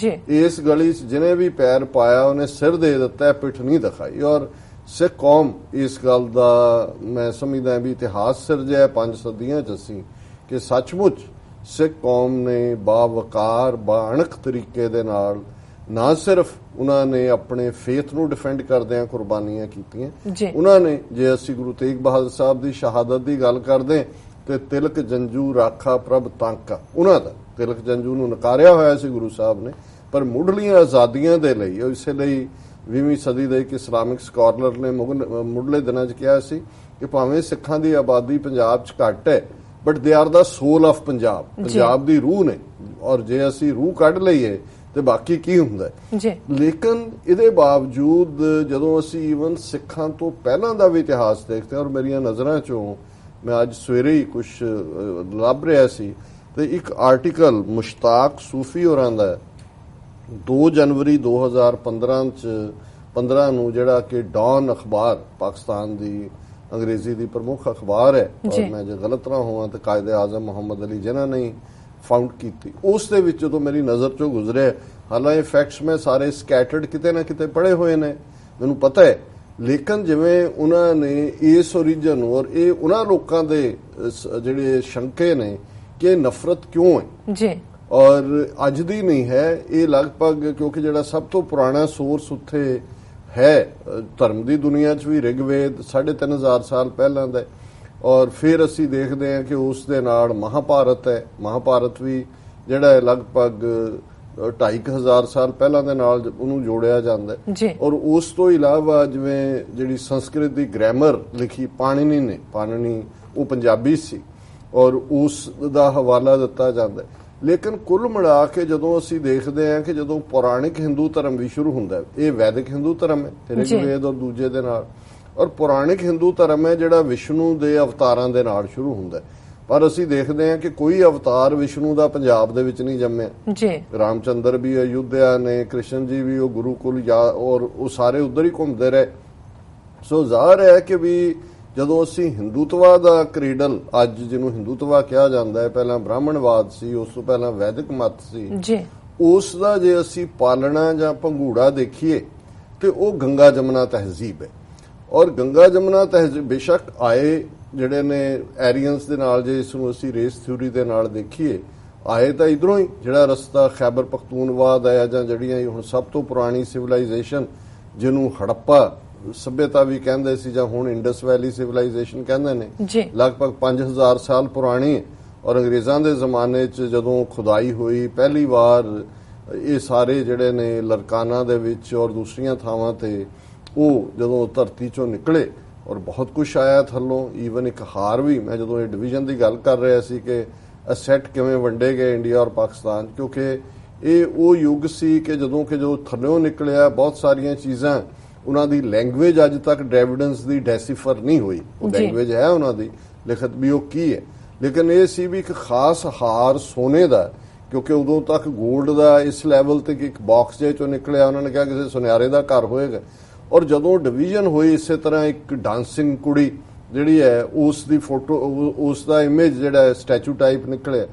ਇਸ ਗਲੀ 'ਚ ਜਿਹਨੇ ਵੀ ਪੈਰ ਪਾਇਆ ਉਹਨੇ ਸਿਰ ਦੇ ਦਿੱਤਾ, ਪਿੱਠ ਨਹੀਂ ਦਿਖਾਈ। ਔਰ ਸਿੱਖ ਕੌਮ ਇਸ ਗੱਲ ਦਾ ਮੈਂ ਸਮਝਦਾ ਵੀ ਇਤਿਹਾਸ ਸਿਰਜਿਆ 5 ਸਦੀਆਂ 'ਚ ਅਸੀਂ ਕਿ ਸੱਚਮੁੱਚ ਸਿੱਖ ਕੌਮ ਨੇ ਬਾਵਕਾਰ ਬਾਅਣਖ ਤਰੀਕੇ ਦੇ ਨਾਲ ਨਾ ਸਿਰਫ ਉਹਨਾਂ ਨੇ ਆਪਣੇ ਫੇਥ ਨੂੰ ਡਿਫੈਂਡ ਕਰਦਿਆਂ ਕੁਰਬਾਨੀਆਂ ਕੀਤੀਆਂ, ਉਹਨਾਂ ਨੇ, ਜੇ ਅਸੀਂ ਗੁਰੂ ਤੇਗ ਬਹਾਦਰ ਸਾਹਿਬ ਦੀ ਸ਼ਹਾਦਤ ਦੀ ਗੱਲ ਕਰਦੇ ਤੇ ਤਿਲਕ ਜੰਜੂ ਰਾਖਾ ਪ੍ਰਭ ਤਾਂਕਾ, ਉਹਨਾਂ ਦਾ ਤਿਲਕ ਜੰਜੂ ਨੂੰ ਨਕਾਰਿਆ ਹੋਇਆ ਸੀ ਗੁਰੂ ਸਾਹਿਬ ਨੇ, ਪਰ ਮੁੱਢਲੀਆਂ ਆਜ਼ਾਦੀਆਂ ਦੇ ਲਈ, ਇਸੇ ਲਈ 20ਵੀਂ ਸਦੀ ਦੇ ਇੱਕ ਇਸਲਾਮਿਕ ਸਕਾਲਰ ਨੇ ਮੁੱਢਲੇ ਦਿਨਾਂ 'ਚ ਕਿਹਾ ਸੀ ਕਿ ਭਾਵੇਂ ਸਿੱਖਾਂ ਦੀ ਆਬਾਦੀ ਪੰਜਾਬ 'ਚ ਘੱਟ ਹੈ but they are the soul of Punjab, Punjab ਦੀ ਰੂਹ ਨੇ। ਔਰ ਜੇ ਅਸੀਂ ਰੂਹ ਕੱਢ ਲਈਏ ਤੇ ਬਾਕੀ ਕੀ ਹੁੰਦਾ ਹੈ। ਲੇਕਿਨ ਇਹਦੇ ਬਾਵਜੂਦ ਜਦੋਂ ਅਸੀਂ ਈਵਨ ਸਿੱਖਾਂ ਤੋਂ ਪਹਿਲਾਂ ਦਾ ਵੀ ਇਤਿਹਾਸ ਦੇਖਦੇ ਹਾਂ, ਔਰ ਮੇਰੀਆਂ ਨਜ਼ਰਾਂ ਚੋਂ ਮੈਂ ਅੱਜ ਸਵੇਰੇ ਹੀ ਕੁਝ ਲੱਭ ਰਿਹਾ ਸੀ ਤੇ ਇੱਕ ਆਰਟੀਕਲ ਮੁਸ਼ਤਾਕ ਸੂਫੀ ਹੋਰਾਂ ਦਾ 2 ਜਨਵਰੀ 2015 ਨੂੰ ਜਿਹੜਾ ਕਿ ਡੌਨ ਅਖਬਾਰ ਪਾਕਿਸਤਾਨ ਦੀ ਅੰਗਰੇਜ਼ੀ ਦੀ ਪ੍ਰਮੁੱਖ ਅਖਬਾਰ ਹੈ, ਔਰ ਮੈਂ ਜੇ ਗਲਤ ਨਾ ਹੋਵਾਂ ਤਾਂ ਕਾਇਦੇ ਆਜ਼ਮ ਮੁਹੰਮਦ ਅਲੀ ਜਿਨ੍ਹਾਂ ਨੇ ਫਾਊਂਡ ਕੀਤੀ, ਉਸ ਦੇ ਵਿੱਚ ਜਦੋਂ ਮੇਰੀ ਨਜ਼ਰ ਚੋਂ ਗੁਜ਼ਰੇ, ਹਾਲਾਂਕਿ ਫੈਕਟਸ ਮੈਂ ਸਾਰੇ ਸਕੈਟਰਡ ਕਿਤੇ ਨਾ ਕਿਤੇ ਪੜ੍ਹੇ ਹੋਏ ਨੇ, ਮੈਨੂੰ ਪਤਾ ਹੈ, ਲੇਕਿਨ ਜਿਵੇਂ ਉਹਨਾਂ ਨੇ ਇਸ ਓਰੀਜਨ ਔਰ ਇਹ ਉਹਨਾਂ ਲੋਕਾਂ ਦੇ ਜਿਹੜੇ ਸ਼ੰਕੇ ਨੇ ਕਿ ਨਫ਼ਰਤ ਕਿਉਂ ਹੈ ਜੀ, ਔਰ ਅੱਜ ਦੀ ਨਹੀਂ ਹੈ ਇਹ, ਲਗਭਗ ਕਿਉਂਕਿ ਜਿਹੜਾ ਸਭ ਤੋਂ ਪੁਰਾਣਾ ਸੋਰਸ ਉੱਥੇ ਹੈ ਧਰਮ ਦੀ ਦੁਨੀਆ 'ਚ ਵੀ ਰਿਗਵੇਦ 3500 ਸਾਲ ਪਹਿਲਾਂ ਦਾ, ਔਰ ਫਿਰ ਅਸੀਂ ਦੇਖਦੇ ਹਾਂ ਕਿ ਉਸ ਦੇ ਨਾਲ ਮਹਾਭਾਰਤ ਹੈ, ਮਹਾਭਾਰਤ ਵੀ ਜਿਹੜਾ ਹੈ ਲਗਭਗ 2500 ਸਾਲ ਪਹਿਲਾਂ ਦੇ ਨਾਲ ਉਹਨੂੰ ਜੋੜਿਆ ਜਾਂਦਾ ਹੈ, ਔਰ ਉਸ ਤੋਂ ਇਲਾਵਾ ਜਿਵੇਂ ਜਿਹੜੀ ਸੰਸਕ੍ਰਿਤ ਦੀ ਗ੍ਰਾਮਰ ਲਿਖੀ ਪਾਣਿਨੀ ਨੇ, ਪਾਣਿਨੀ ਉਹ ਪੰਜਾਬੀ ਸੀ ਔਰ ਉਸ ਦਾ ਹਵਾਲਾ ਦਿੱਤਾ ਜਾਂਦਾ ਹੈ। ਲੇਕਿਨ ਕੁੱਲ ਮਿਲਾ ਕੇ ਜਦੋਂ ਅਸੀਂ ਦੇਖਦੇ ਹਾਂ ਕਿ ਜਦੋਂ ਪੌਰਾਣਿਕ ਹਿੰਦੂ ਧਰਮ ਵੀ ਸ਼ੁਰੂ ਹੁੰਦਾ ਹੈ, ਇਹ ਵੈਦਿਕ ਹਿੰਦੂ ਧਰਮ ਹੈ ਰਿਗਵੇਦ ਔਰ ਦੂਜੇ ਦੇ ਨਾਲ, ਔਰ ਪੌਰਾਣਿਕ ਹਿੰਦੂ ਧਰਮ ਹੈ ਜਿਹੜਾ ਵਿਸ਼ਨੂੰ ਦੇ ਅਵਤਾਰਾਂ ਦੇ ਨਾਲ ਸ਼ੁਰੂ ਹੁੰਦਾ ਹੈ, ਪਰ ਅਸੀਂ ਦੇਖਦੇ ਹਾਂ ਕਿ ਕੋਈ ਅਵਤਾਰ ਵਿਸ਼ਨੂੰ ਦਾ ਪੰਜਾਬ ਦੇ ਵਿੱਚ ਨਹੀਂ ਜੰਮਿਆ ਜੀ। ਰਾਮਚੰਦਰ ਵੀ ਅਯੁੱਧਿਆ ਨੇ, ਕ੍ਰਿਸ਼ਨ ਜੀ ਵੀ ਉਹ ਗੁਰੂਕੁਲ ਔਰ ਉਹ ਸਾਰੇ ਉਧਰ ਹੀ ਘੁੰਮਦੇ ਰਹੇ। ਸੋ ਜ਼ਾਹਰ ਹੈ ਕਿ ਵੀ ਜਦੋਂ ਅਸੀਂ ਹਿੰਦੂਤਵਾ ਦਾ ਕ੍ਰੀਡਲ, ਅੱਜ ਜਿਹਨੂੰ ਹਿੰਦੂਤਵਾ ਕਿਹਾ ਜਾਂਦਾ ਹੈ, ਪਹਿਲਾਂ ਬ੍ਰਾਹਮਣਵਾਦ ਸੀ, ਉਸ ਤੋਂ ਪਹਿਲਾਂ ਵੈਦਿਕ ਮਤ ਸੀ ਜੀ, ਉਸ ਦਾ ਜੇ ਅਸੀਂ ਪਾਲਣਾ ਜਾਂ ਭੰਗੂੜਾ ਦੇਖੀਏ ਤੇ ਉਹ ਗੰਗਾ ਜਮਨਾ ਤਹਿਜ਼ੀਬ ਹੈ। ਔਰ ਗੰਗਾ ਜਮਨਾ ਤਹਿਜ਼ੀਬ ਬੇਸ਼ੱਕ ਆਏ ਜਿਹੜੇ ਨੇ ਐਰੀਅਨਸ ਦੇ ਨਾਲ, ਜੇ ਇਸ ਨੂੰ ਅਸੀਂ ਰੇਸ ਥਿਊਰੀ ਦੇ ਨਾਲ ਦੇਖੀਏ, ਆਏ ਤਾਂ ਇਧਰੋਂ ਹੀ, ਜਿਹੜਾ ਰਸਤਾ ਖੈਬਰ ਪਖਤੂਨਵਾਦ ਆਇਆ ਜਾਂ ਜਿਹੜੀਆਂ ਹੁਣ ਸਭ ਤੋਂ ਪੁਰਾਣੀ ਸਿਵਲਾਈਜੇਸ਼ਨ ਜਿਹਨੂੰ ਹੜੱਪਾ ਸੱਭਿਅਤਾ ਵੀ ਕਹਿੰਦੇ ਸੀ ਜਾਂ ਹੁਣ ਇੰਡਸ ਵੈਲੀ ਸਿਵਲਾਈਜੇਸ਼ਨ ਕਹਿੰਦੇ ਨੇ, ਲਗਭਗ 5000 ਸਾਲ ਪੁਰਾਣੀ ਹੈ। ਔਰ ਅੰਗਰੇਜ਼ਾਂ ਦੇ ਜ਼ਮਾਨੇ 'ਚ ਜਦੋਂ ਖੁਦਾਈ ਹੋਈ ਪਹਿਲੀ ਵਾਰ, ਇਹ ਸਾਰੇ ਜਿਹੜੇ ਨੇ ਲਰਕਾਨਾ ਦੇ ਵਿੱਚ ਔਰ ਦੂਸਰੀਆਂ ਥਾਵਾਂ ਤੇ ਉਹ ਜਦੋਂ ਧਰਤੀ 'ਚੋਂ ਨਿਕਲੇ ਔਰ ਬਹੁਤ ਕੁਝ ਆਇਆ ਥੱਲੋਂ, ਈਵਨ ਇੱਕ ਹਾਰ ਵੀ, ਮੈਂ ਜਦੋਂ ਇਹ ਡਿਵੀਜ਼ਨ ਦੀ ਗੱਲ ਕਰ ਰਿਹਾ ਸੀ ਕਿ ਅਸੈਟ ਕਿਵੇਂ ਵੰਡੇ ਗਏ ਇੰਡੀਆ ਔਰ ਪਾਕਿਸਤਾਨ, ਕਿਉਂਕਿ ਇਹ ਉਹ ਯੁੱਗ ਸੀ ਕਿ ਜਦੋਂ ਥੱਲੋਂ ਨਿਕਲਿਆ ਬਹੁਤ ਸਾਰੀਆਂ ਚੀਜ਼ਾਂ, ਉਹਨਾਂ ਦੀ ਲੈਂਗੁਏਜ ਅੱਜ ਤੱਕ ਡ੍ਰੈਵਿਡੈਂਸ ਦੀ ਡੈਸੀਫਰ ਨਹੀਂ ਹੋਈ, ਉਹ ਲੈਂਗੁਏਜ ਹੈ ਉਹਨਾਂ ਦੀ, ਲਿਖਤ ਵੀ ਉਹ ਕੀ ਹੈ, ਲੇਕਿਨ ਇਹ ਸੀ ਵੀ ਇੱਕ ਖਾਸ ਹਾਰ ਸੋਨੇ ਦਾ, ਕਿਉਂਕਿ ਉਦੋਂ ਤੱਕ 골ਡ ਦਾ ਇਸ ਲੈਵਲ ਤੇ ਇੱਕ ਬਾਕਸ ਜੇ ਚੋਂ ਨਿਕਲਿਆ, ਉਹਨਾਂ ਨੇ ਕਿਹਾ ਕਿਸੇ ਸੁਨਿਆਰੇ ਦਾ ਘਰ ਹੋਏਗਾ। ਔਰ ਜਦੋਂ ਡਿਵੀਜ਼ਨ ਹੋਈ, ਇਸੇ ਤਰ੍ਹਾਂ ਇੱਕ ਡਾਂਸਿੰਗ ਕੁੜੀ ਜਿਹੜੀ ਹੈ ਉਸ ਦੀ ਫੋਟੋ, ਉਸ ਦਾ ਇਮੇਜ ਜਿਹੜਾ ਸਟੈਚੂ ਟਾਈਪ ਨਿਕਲਿਆ।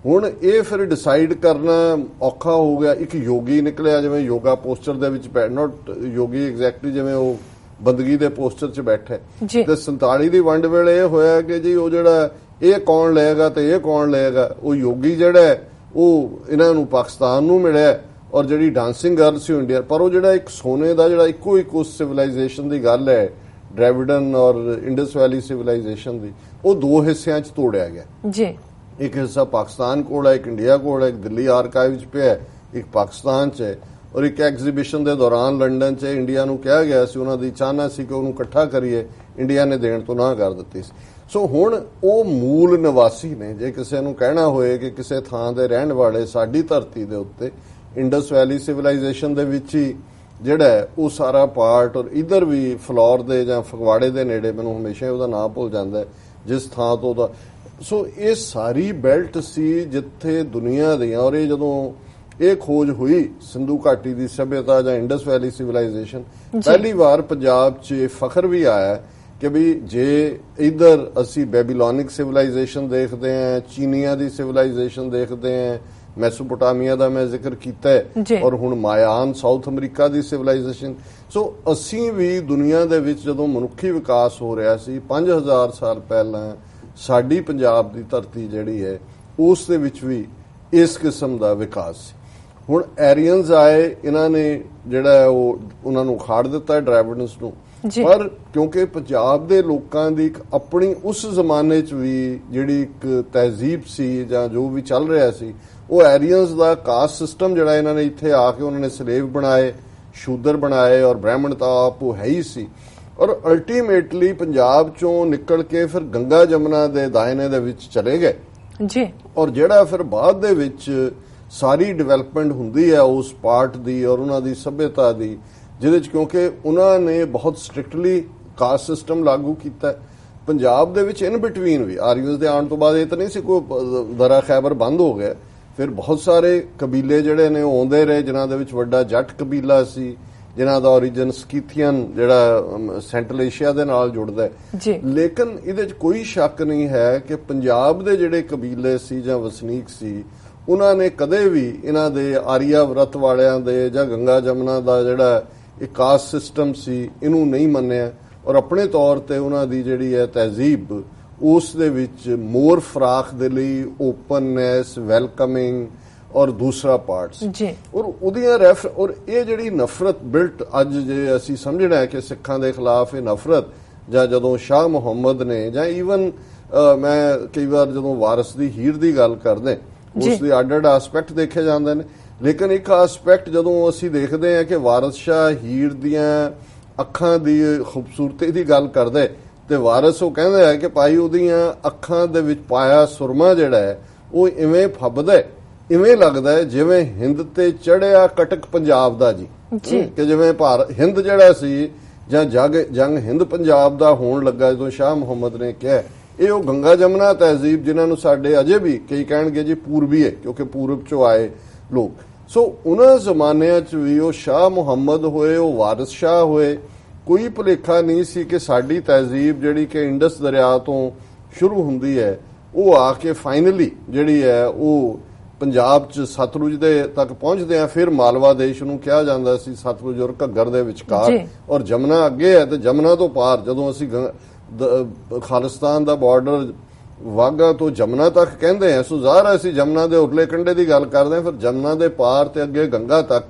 ਹੁਣ ਇਹ ਫਿਰ ਡਿਸਾਈਡ ਕਰਨਾ ਔਖਾ ਹੋ ਗਿਆ। ਇੱਕ ਯੋਗੀ ਨਿਕਲਿਆ, ਜਿਵੇਂ ਯੋਗਾ ਪੋਸਚਰ ਦੇ ਵਿੱਚ ਨੋਟ ਯੋਗੀ ਐਗਜ਼ੈਕਟਲੀ ਜਿਵੇਂ ਉਹ ਬੰਦਗੀ ਦੇ ਪੋਸਚਰ 'ਚ ਬੈਠਾ, ਤੇ 47 ਦੀ ਵੰਡ ਵੇਲੇ ਇਹ ਹੋਇਆ ਕਿ ਜੀ ਉਹ ਜਿਹੜਾ ਇਹ ਕੌਣ ਲਏਗਾ ਤੇ ਇਹ ਕੌਣ ਲਏਗਾ, ਉਹ ਯੋਗੀ ਜਿਹੜਾ ਉਹ ਇਹਨਾਂ ਨੂੰ ਪਾਕਿਸਤਾਨ ਨੂੰ ਮਿਲਿਆ ਔਰ ਜਿਹੜੀ ਡਾਂਸਿੰਗ ਗਰਲ ਸੀ ਇੰਡੀਆ। ਪਰ ਉਹ ਜਿਹੜਾ ਇੱਕ ਸੋਨੇ ਦਾ ਜਿਹੜਾ ਇੱਕੋ ਇੱਕ ਉਸ ਸਿਵਲਾਈਜੇਸ਼ਨ ਦੀ ਗੱਲ ਹੈ, ਡ੍ਰੈਵਿਡਨ ਔਰ ਇੰਡਸ ਵੈਲੀ ਸਿਵਲਾਈਜੇਸ਼ਨ ਦੀ, ਉਹ ਦੋ ਹਿੱਸਿਆਂ 'ਚ ਤੋੜਿਆ ਗਿਆ ਜੀ। ਇੱਕ ਹਿੱਸਾ ਪਾਕਿਸਤਾਨ ਕੋਲ ਹੈ, ਇੱਕ ਇੰਡੀਆ ਕੋਲ ਹੈ, ਇੱਕ ਦਿੱਲੀ ਆਰਕਾਈਵ 'ਚ ਪਿਆ, ਇੱਕ ਪਾਕਿਸਤਾਨ 'ਚ ਹੈ। ਔਰ ਇੱਕ ਐਗਜ਼ੀਬਿਸ਼ਨ ਦੇ ਦੌਰਾਨ ਲੰਡਨ 'ਚ ਇੰਡੀਆ ਨੂੰ ਕਿਹਾ ਗਿਆ ਸੀ, ਉਹਨਾਂ ਦੀ ਚਾਹਨਾ ਸੀ ਕਿ ਉਹਨੂੰ ਇਕੱਠਾ ਕਰੀਏ, ਇੰਡੀਆ ਨੇ ਦੇਣ ਤੋਂ ਨਾ ਕਰ ਦਿੱਤੀ ਸੀ। ਸੋ ਹੁਣ ਉਹ ਮੂਲ ਨਿਵਾਸੀ ਨੇ, ਜੇ ਕਿਸੇ ਨੂੰ ਕਹਿਣਾ ਹੋਏ ਕਿ ਕਿਸੇ ਥਾਂ ਦੇ ਰਹਿਣ ਵਾਲੇ ਸਾਡੀ ਧਰਤੀ ਦੇ ਉੱਤੇ ਇੰਡਸ ਵੈਲੀ ਸਿਵਲਾਈਜੇਸ਼ਨ ਦੇ ਵਿੱਚ ਹੀ ਜਿਹੜਾ ਉਹ ਸਾਰਾ ਪਾਰਟ, ਔਰ ਇਧਰ ਵੀ ਫਲੋਰ ਦੇ ਜਾਂ ਫਗਵਾੜੇ ਦੇ ਨੇੜੇ, ਮੈਨੂੰ ਹਮੇਸ਼ਾ ਉਹਦਾ ਨਾਮ ਭੁੱਲ ਜਾਂਦਾ ਜਿਸ ਥਾਂ ਤੋਂ ਉਹਦਾ, ਸੋ ਇਹ ਸਾਰੀ ਬੈਲਟ ਸੀ ਜਿੱਥੇ ਦੁਨੀਆ ਦੀਆਂ, ਔਰ ਇਹ ਜਦੋਂ ਇਹ ਖੋਜ ਹੋਈ ਸਿੰਧੂ ਘਾਟੀ ਦੀ ਸਭਿਅਤਾ ਜਾਂ ਇੰਡਸ ਵੈਲੀ ਸਿਵਲਾਈਜੇਸ਼ਨ, ਪਹਿਲੀ ਵਾਰ ਪੰਜਾਬ 'ਚ ਫਖਰ ਵੀ ਆਇਆ ਕਿ ਵੀ ਜੇ ਇਧਰ ਅਸੀਂ ਬੈਬੀਲੋਨਿਕ ਸਿਵਲਾਈਜੇਸ਼ਨ ਦੇਖਦੇ ਹਾਂ, ਚੀਨੀਆਂ ਦੀ ਸਿਵਲਾਈਜੇਸ਼ਨ ਦੇਖਦੇ ਹਾਂ, ਮੈਸੋਪੋਟਾਮੀਆ ਦਾ ਮੈਂ ਜ਼ਿਕਰ ਕੀਤਾ ਹੈ, ਔਰ ਹੁਣ ਮਾਇਆਨ ਸਾਊਥ ਅਮਰੀਕਾ ਦੀ ਸਿਵਲਾਈਜੇਸ਼ਨ। ਸੋ ਅਸੀਂ ਵੀ ਦੁਨੀਆ ਦੇ ਵਿੱਚ ਜਦੋਂ ਮਨੁੱਖੀ ਵਿਕਾਸ ਹੋ ਰਿਹਾ ਸੀ 5000 ਸਾਲ ਪਹਿਲਾਂ, ਸਾਡੀ ਪੰਜਾਬ ਦੀ ਧਰਤੀ ਜਿਹੜੀ ਹੈ ਉਸ ਦੇ ਵਿੱਚ ਵੀ ਇਸ ਕਿਸਮ ਦਾ ਵਿਕਾਸ ਸੀ। ਹੁਣ ਐਰੀਅਨਸ ਆਏ, ਇਹਨਾਂ ਨੇ ਜਿਹੜਾ ਉਹ ਉਹਨਾਂ ਨੂੰ ਉਖਾੜ ਦਿੱਤਾ ਡ੍ਰੈਵਿਡਨਸ ਨੂੰ, ਪਰ ਕਿਉਂਕਿ ਪੰਜਾਬ ਦੇ ਲੋਕਾਂ ਦੀ ਇੱਕ ਆਪਣੀ ਉਸ ਜ਼ਮਾਨੇ 'ਚ ਵੀ ਜਿਹੜੀ ਇੱਕ ਤਹਿਜ਼ੀਬ ਸੀ ਜਾਂ ਜੋ ਵੀ ਚੱਲ ਰਿਹਾ ਸੀ, ਉਹ ਐਰੀਅਨਸ ਦਾ ਕਾਸਟ ਸਿਸਟਮ ਜਿਹੜਾ ਇਹਨਾਂ ਨੇ ਇੱਥੇ ਆ ਕੇ ਉਹਨਾਂ ਨੇ ਸਲੇਵ ਬਣਾਏ, ਸ਼ੂਦਰ ਬਣਾਏ, ਔਰ ਬ੍ਰਾਹਮਣ ਤਾਂ ਆਪ ਉਹ ਹੈ ਹੀ ਸੀ। ਔਰ ਅਲਟੀਮੇਟਲੀ ਪੰਜਾਬ ਚੋਂ ਨਿਕਲ ਕੇ ਫਿਰ ਗੰਗਾ ਜਮਨਾ ਦੇ ਦਾਇਨੇ ਦੇ ਵਿੱਚ ਚਲੇ ਗਏ ਜੀ। ਔਰ ਜਿਹੜਾ ਫਿਰ ਬਾਅਦ ਦੇ ਵਿੱਚ ਸਾਰੀ ਡਿਵੈਲਪਮੈਂਟ ਹੁੰਦੀ ਹੈ ਉਸ ਪਾਰਟ ਦੀ ਔਰ ਉਹਨਾਂ ਦੀ ਸੱਭਿਅਤਾ ਦੀ, ਜਿਹਦੇ ਚ ਕਿਉਂਕਿ ਉਹਨਾਂ ਨੇ ਬਹੁਤ ਸਟ੍ਰਿਕਟਲੀ ਕਾਸਟ ਸਿਸਟਮ ਲਾਗੂ ਕੀਤਾ। ਪੰਜਾਬ ਦੇ ਵਿੱਚ ਇਨ ਬਿਟਵੀਨ ਵੀ ਆਰੀਅਨਸ ਦੇ ਆਉਣ ਤੋਂ ਬਾਅਦ ਇਹ ਤਾਂ ਨਹੀਂ ਸੀ ਕੋਈ ਦਰਾ ਖੈਬਰ ਬੰਦ ਹੋ ਗਿਆ, ਫਿਰ ਬਹੁਤ ਸਾਰੇ ਕਬੀਲੇ ਜਿਹੜੇ ਨੇ ਉਹ ਆਉਂਦੇ ਰਹੇ, ਜਿਨ੍ਹਾਂ ਦੇ ਵਿੱਚ ਵੱਡਾ ਜੱਟ ਕਬੀਲਾ ਸੀ, ਜਿਨ੍ਹਾਂ ਦਾ origin ਸਕੀਥੀਅਨ ਜਿਹੜਾ ਸੈਂਟਰਲ ਏਸ਼ੀਆ ਦੇ ਨਾਲ ਜੁੜਦਾ ਹੈ। ਲੇਕਿਨ ਇਹਦੇ 'ਚ ਕੋਈ ਸ਼ੱਕ ਨਹੀਂ ਹੈ ਕਿ ਪੰਜਾਬ ਦੇ ਜਿਹੜੇ ਕਬੀਲੇ ਸੀ ਜਾਂ ਵਸਨੀਕ ਸੀ, ਉਹਨਾਂ ਨੇ ਕਦੇ ਵੀ ਇਹਨਾਂ ਦੇ ਆਰੀਆ ਵਰਤ ਵਾਲਿਆਂ ਦੇ ਜਾਂ ਗੰਗਾ ਜਮਨਾ ਦਾ ਜਿਹੜਾ ਇਹ ਕਾਸਟ ਸਿਸਟਮ ਸੀ ਇਹਨੂੰ ਨਹੀਂ ਮੰਨਿਆ, ਔਰ ਆਪਣੇ ਤੌਰ ਤੇ ਉਹਨਾਂ ਦੀ ਜਿਹੜੀ ਹੈ ਤਹਿਜ਼ੀਬ ਉਸ ਦੇ ਵਿੱਚ ਮੋਰ ਫਰਾਖ ਦੇ ਲਈ ਓਪਨਨੈਸ, ਵੈਲਕਮਿੰਗ ਔਰ ਦੂਸਰਾ ਪਾਰਟਸ ਔਰ ਉਹਦੀਆਂ ਔਰ ਇਹ ਜਿਹੜੀ ਨਫ਼ਰਤ ਬਿਲਟ ਅੱਜ ਜੇ ਅਸੀਂ ਸਮਝਣਾ ਹੈ ਕਿ ਸਿੱਖਾਂ ਦੇ ਖਿਲਾਫ ਇਹ ਨਫ਼ਰਤ, ਜਾਂ ਜਦੋਂ ਸ਼ਾਹ ਮੁਹੰਮਦ ਨੇ ਜਾਂ ਈਵਨ ਮੈਂ ਕਈ ਵਾਰ ਜਦੋਂ ਵਾਰਿਸ ਦੀ ਹੀਰ ਦੀ ਗੱਲ ਕਰਦੇ ਉਸ ਦੇ ਅੱਡ-ਅੱਡ ਐਸਪੈਕਟ ਦੇਖੇ ਜਾਂਦੇ ਨੇ, ਲੇਕਿਨ ਇੱਕ ਐਸਪੈਕਟ ਜਦੋਂ ਅਸੀਂ ਦੇਖਦੇ ਹਾਂ ਕਿ ਵਾਰਿਸ ਸ਼ਾਹ ਹੀਰ ਦੀਆਂ ਅੱਖਾਂ ਦੀ ਖੂਬਸੂਰਤੀ ਦੀ ਗੱਲ ਕਰਦੇ ਤੇ ਵਾਰਿਸ ਉਹ ਕਹਿੰਦਾ ਹੈ ਕਿ ਭਾਈ ਉਹਦੀਆਂ ਅੱਖਾਂ ਦੇ ਵਿੱਚ ਪਾਇਆ ਸੁਰਮਾ ਜਿਹੜਾ ਹੈ ਉਹ ਇਵੇਂ ਫੱਬਦਾ, ਇਵੇਂ ਲੱਗਦਾ ਹੈ ਜਿਵੇਂ ਹਿੰਦ ਤੇ ਚੜਿਆ ਕਟਕ ਪੰਜਾਬ ਦਾ ਜੀ ਕਿ ਜਿਵੇਂ ਹਿੰਦ ਜਿਹੜਾ ਸੀ ਜਾਂ ਜੰਗ ਹਿੰਦ ਪੰਜਾਬ ਦਾ ਹੋਣ ਲੱਗਾ ਜਦੋਂ ਸ਼ਾਹ ਮੁਹੰਮਦ ਨੇ ਕਿਹਾ, ਇਹ ਉਹ ਗੰਗਾ ਜਮਨਾ ਤਹਿਜ਼ੀਬ ਜਿਨ੍ਹਾਂ ਨੂੰ ਸਾਡੇ ਅਜੇ ਵੀ ਕਈ ਕਹਿਣਗੇ ਜੀ ਪੂਰਬੀ ਹੈ ਕਿਉਂਕਿ ਪੂਰਬ ਚੋਂ ਆਏ ਲੋਕ, ਸੋ ਉਹਨਾਂ ਜ਼ਮਾਨਿਆਂ 'ਚ ਵੀ ਉਹ ਸ਼ਾਹ ਮੁਹੰਮਦ ਹੋਏ, ਉਹ ਵਾਰਿਸ ਸ਼ਾਹ ਹੋਏ, ਕੋਈ ਭੁਲੇਖਾ ਨਹੀਂ ਸੀ ਕਿ ਸਾਡੀ ਤਹਿਜ਼ੀਬ ਜਿਹੜੀ ਕਿ ਇੰਡਸ ਦਰਿਆ ਤੋਂ ਸ਼ੁਰੂ ਹੁੰਦੀ ਹੈ ਉਹ ਆ ਕੇ ਫਾਈਨਲੀ ਜਿਹੜੀ ਹੈ ਉਹ ਪੰਜਾਬ 'ਚ ਸਤਲੁਜ ਦੇ ਤੱਕ ਪਹੁੰਚਦੇ ਆ। ਫਿਰ ਮਾਲਵਾ ਦੇਸ਼ ਨੂੰ ਕਿਹਾ ਜਾਂਦਾ ਸੀ ਸਤਲੁਜ ਔਰ ਘੱਗਰ ਦੇ ਵਿਚਕਾਰ, ਔਰ ਜਮਨਾ ਅੱਗੇ ਹੈ ਤੇ ਜਮਨਾ ਤੋਂ ਪਾਰ ਜਦੋਂ ਅਸੀਂ ਖਾਲਿਸਤਾਨ ਦਾ ਬਾਰਡਰ ਵਾਗਾ ਤੋਂ ਜਮਨਾ ਤੱਕ ਕਹਿੰਦੇ ਆ, ਸੋ ਜ਼ਾਹਰ ਅਸੀਂ ਜਮਨਾ ਦੇ ਉਰਲੇ ਕੰਢੇ ਦੀ ਗੱਲ ਕਰਦੇ ਆ, ਫਿਰ ਜਮਨਾ ਦੇ ਪਾਰ ਤੇ ਅੱਗੇ ਗੰਗਾ ਤੱਕ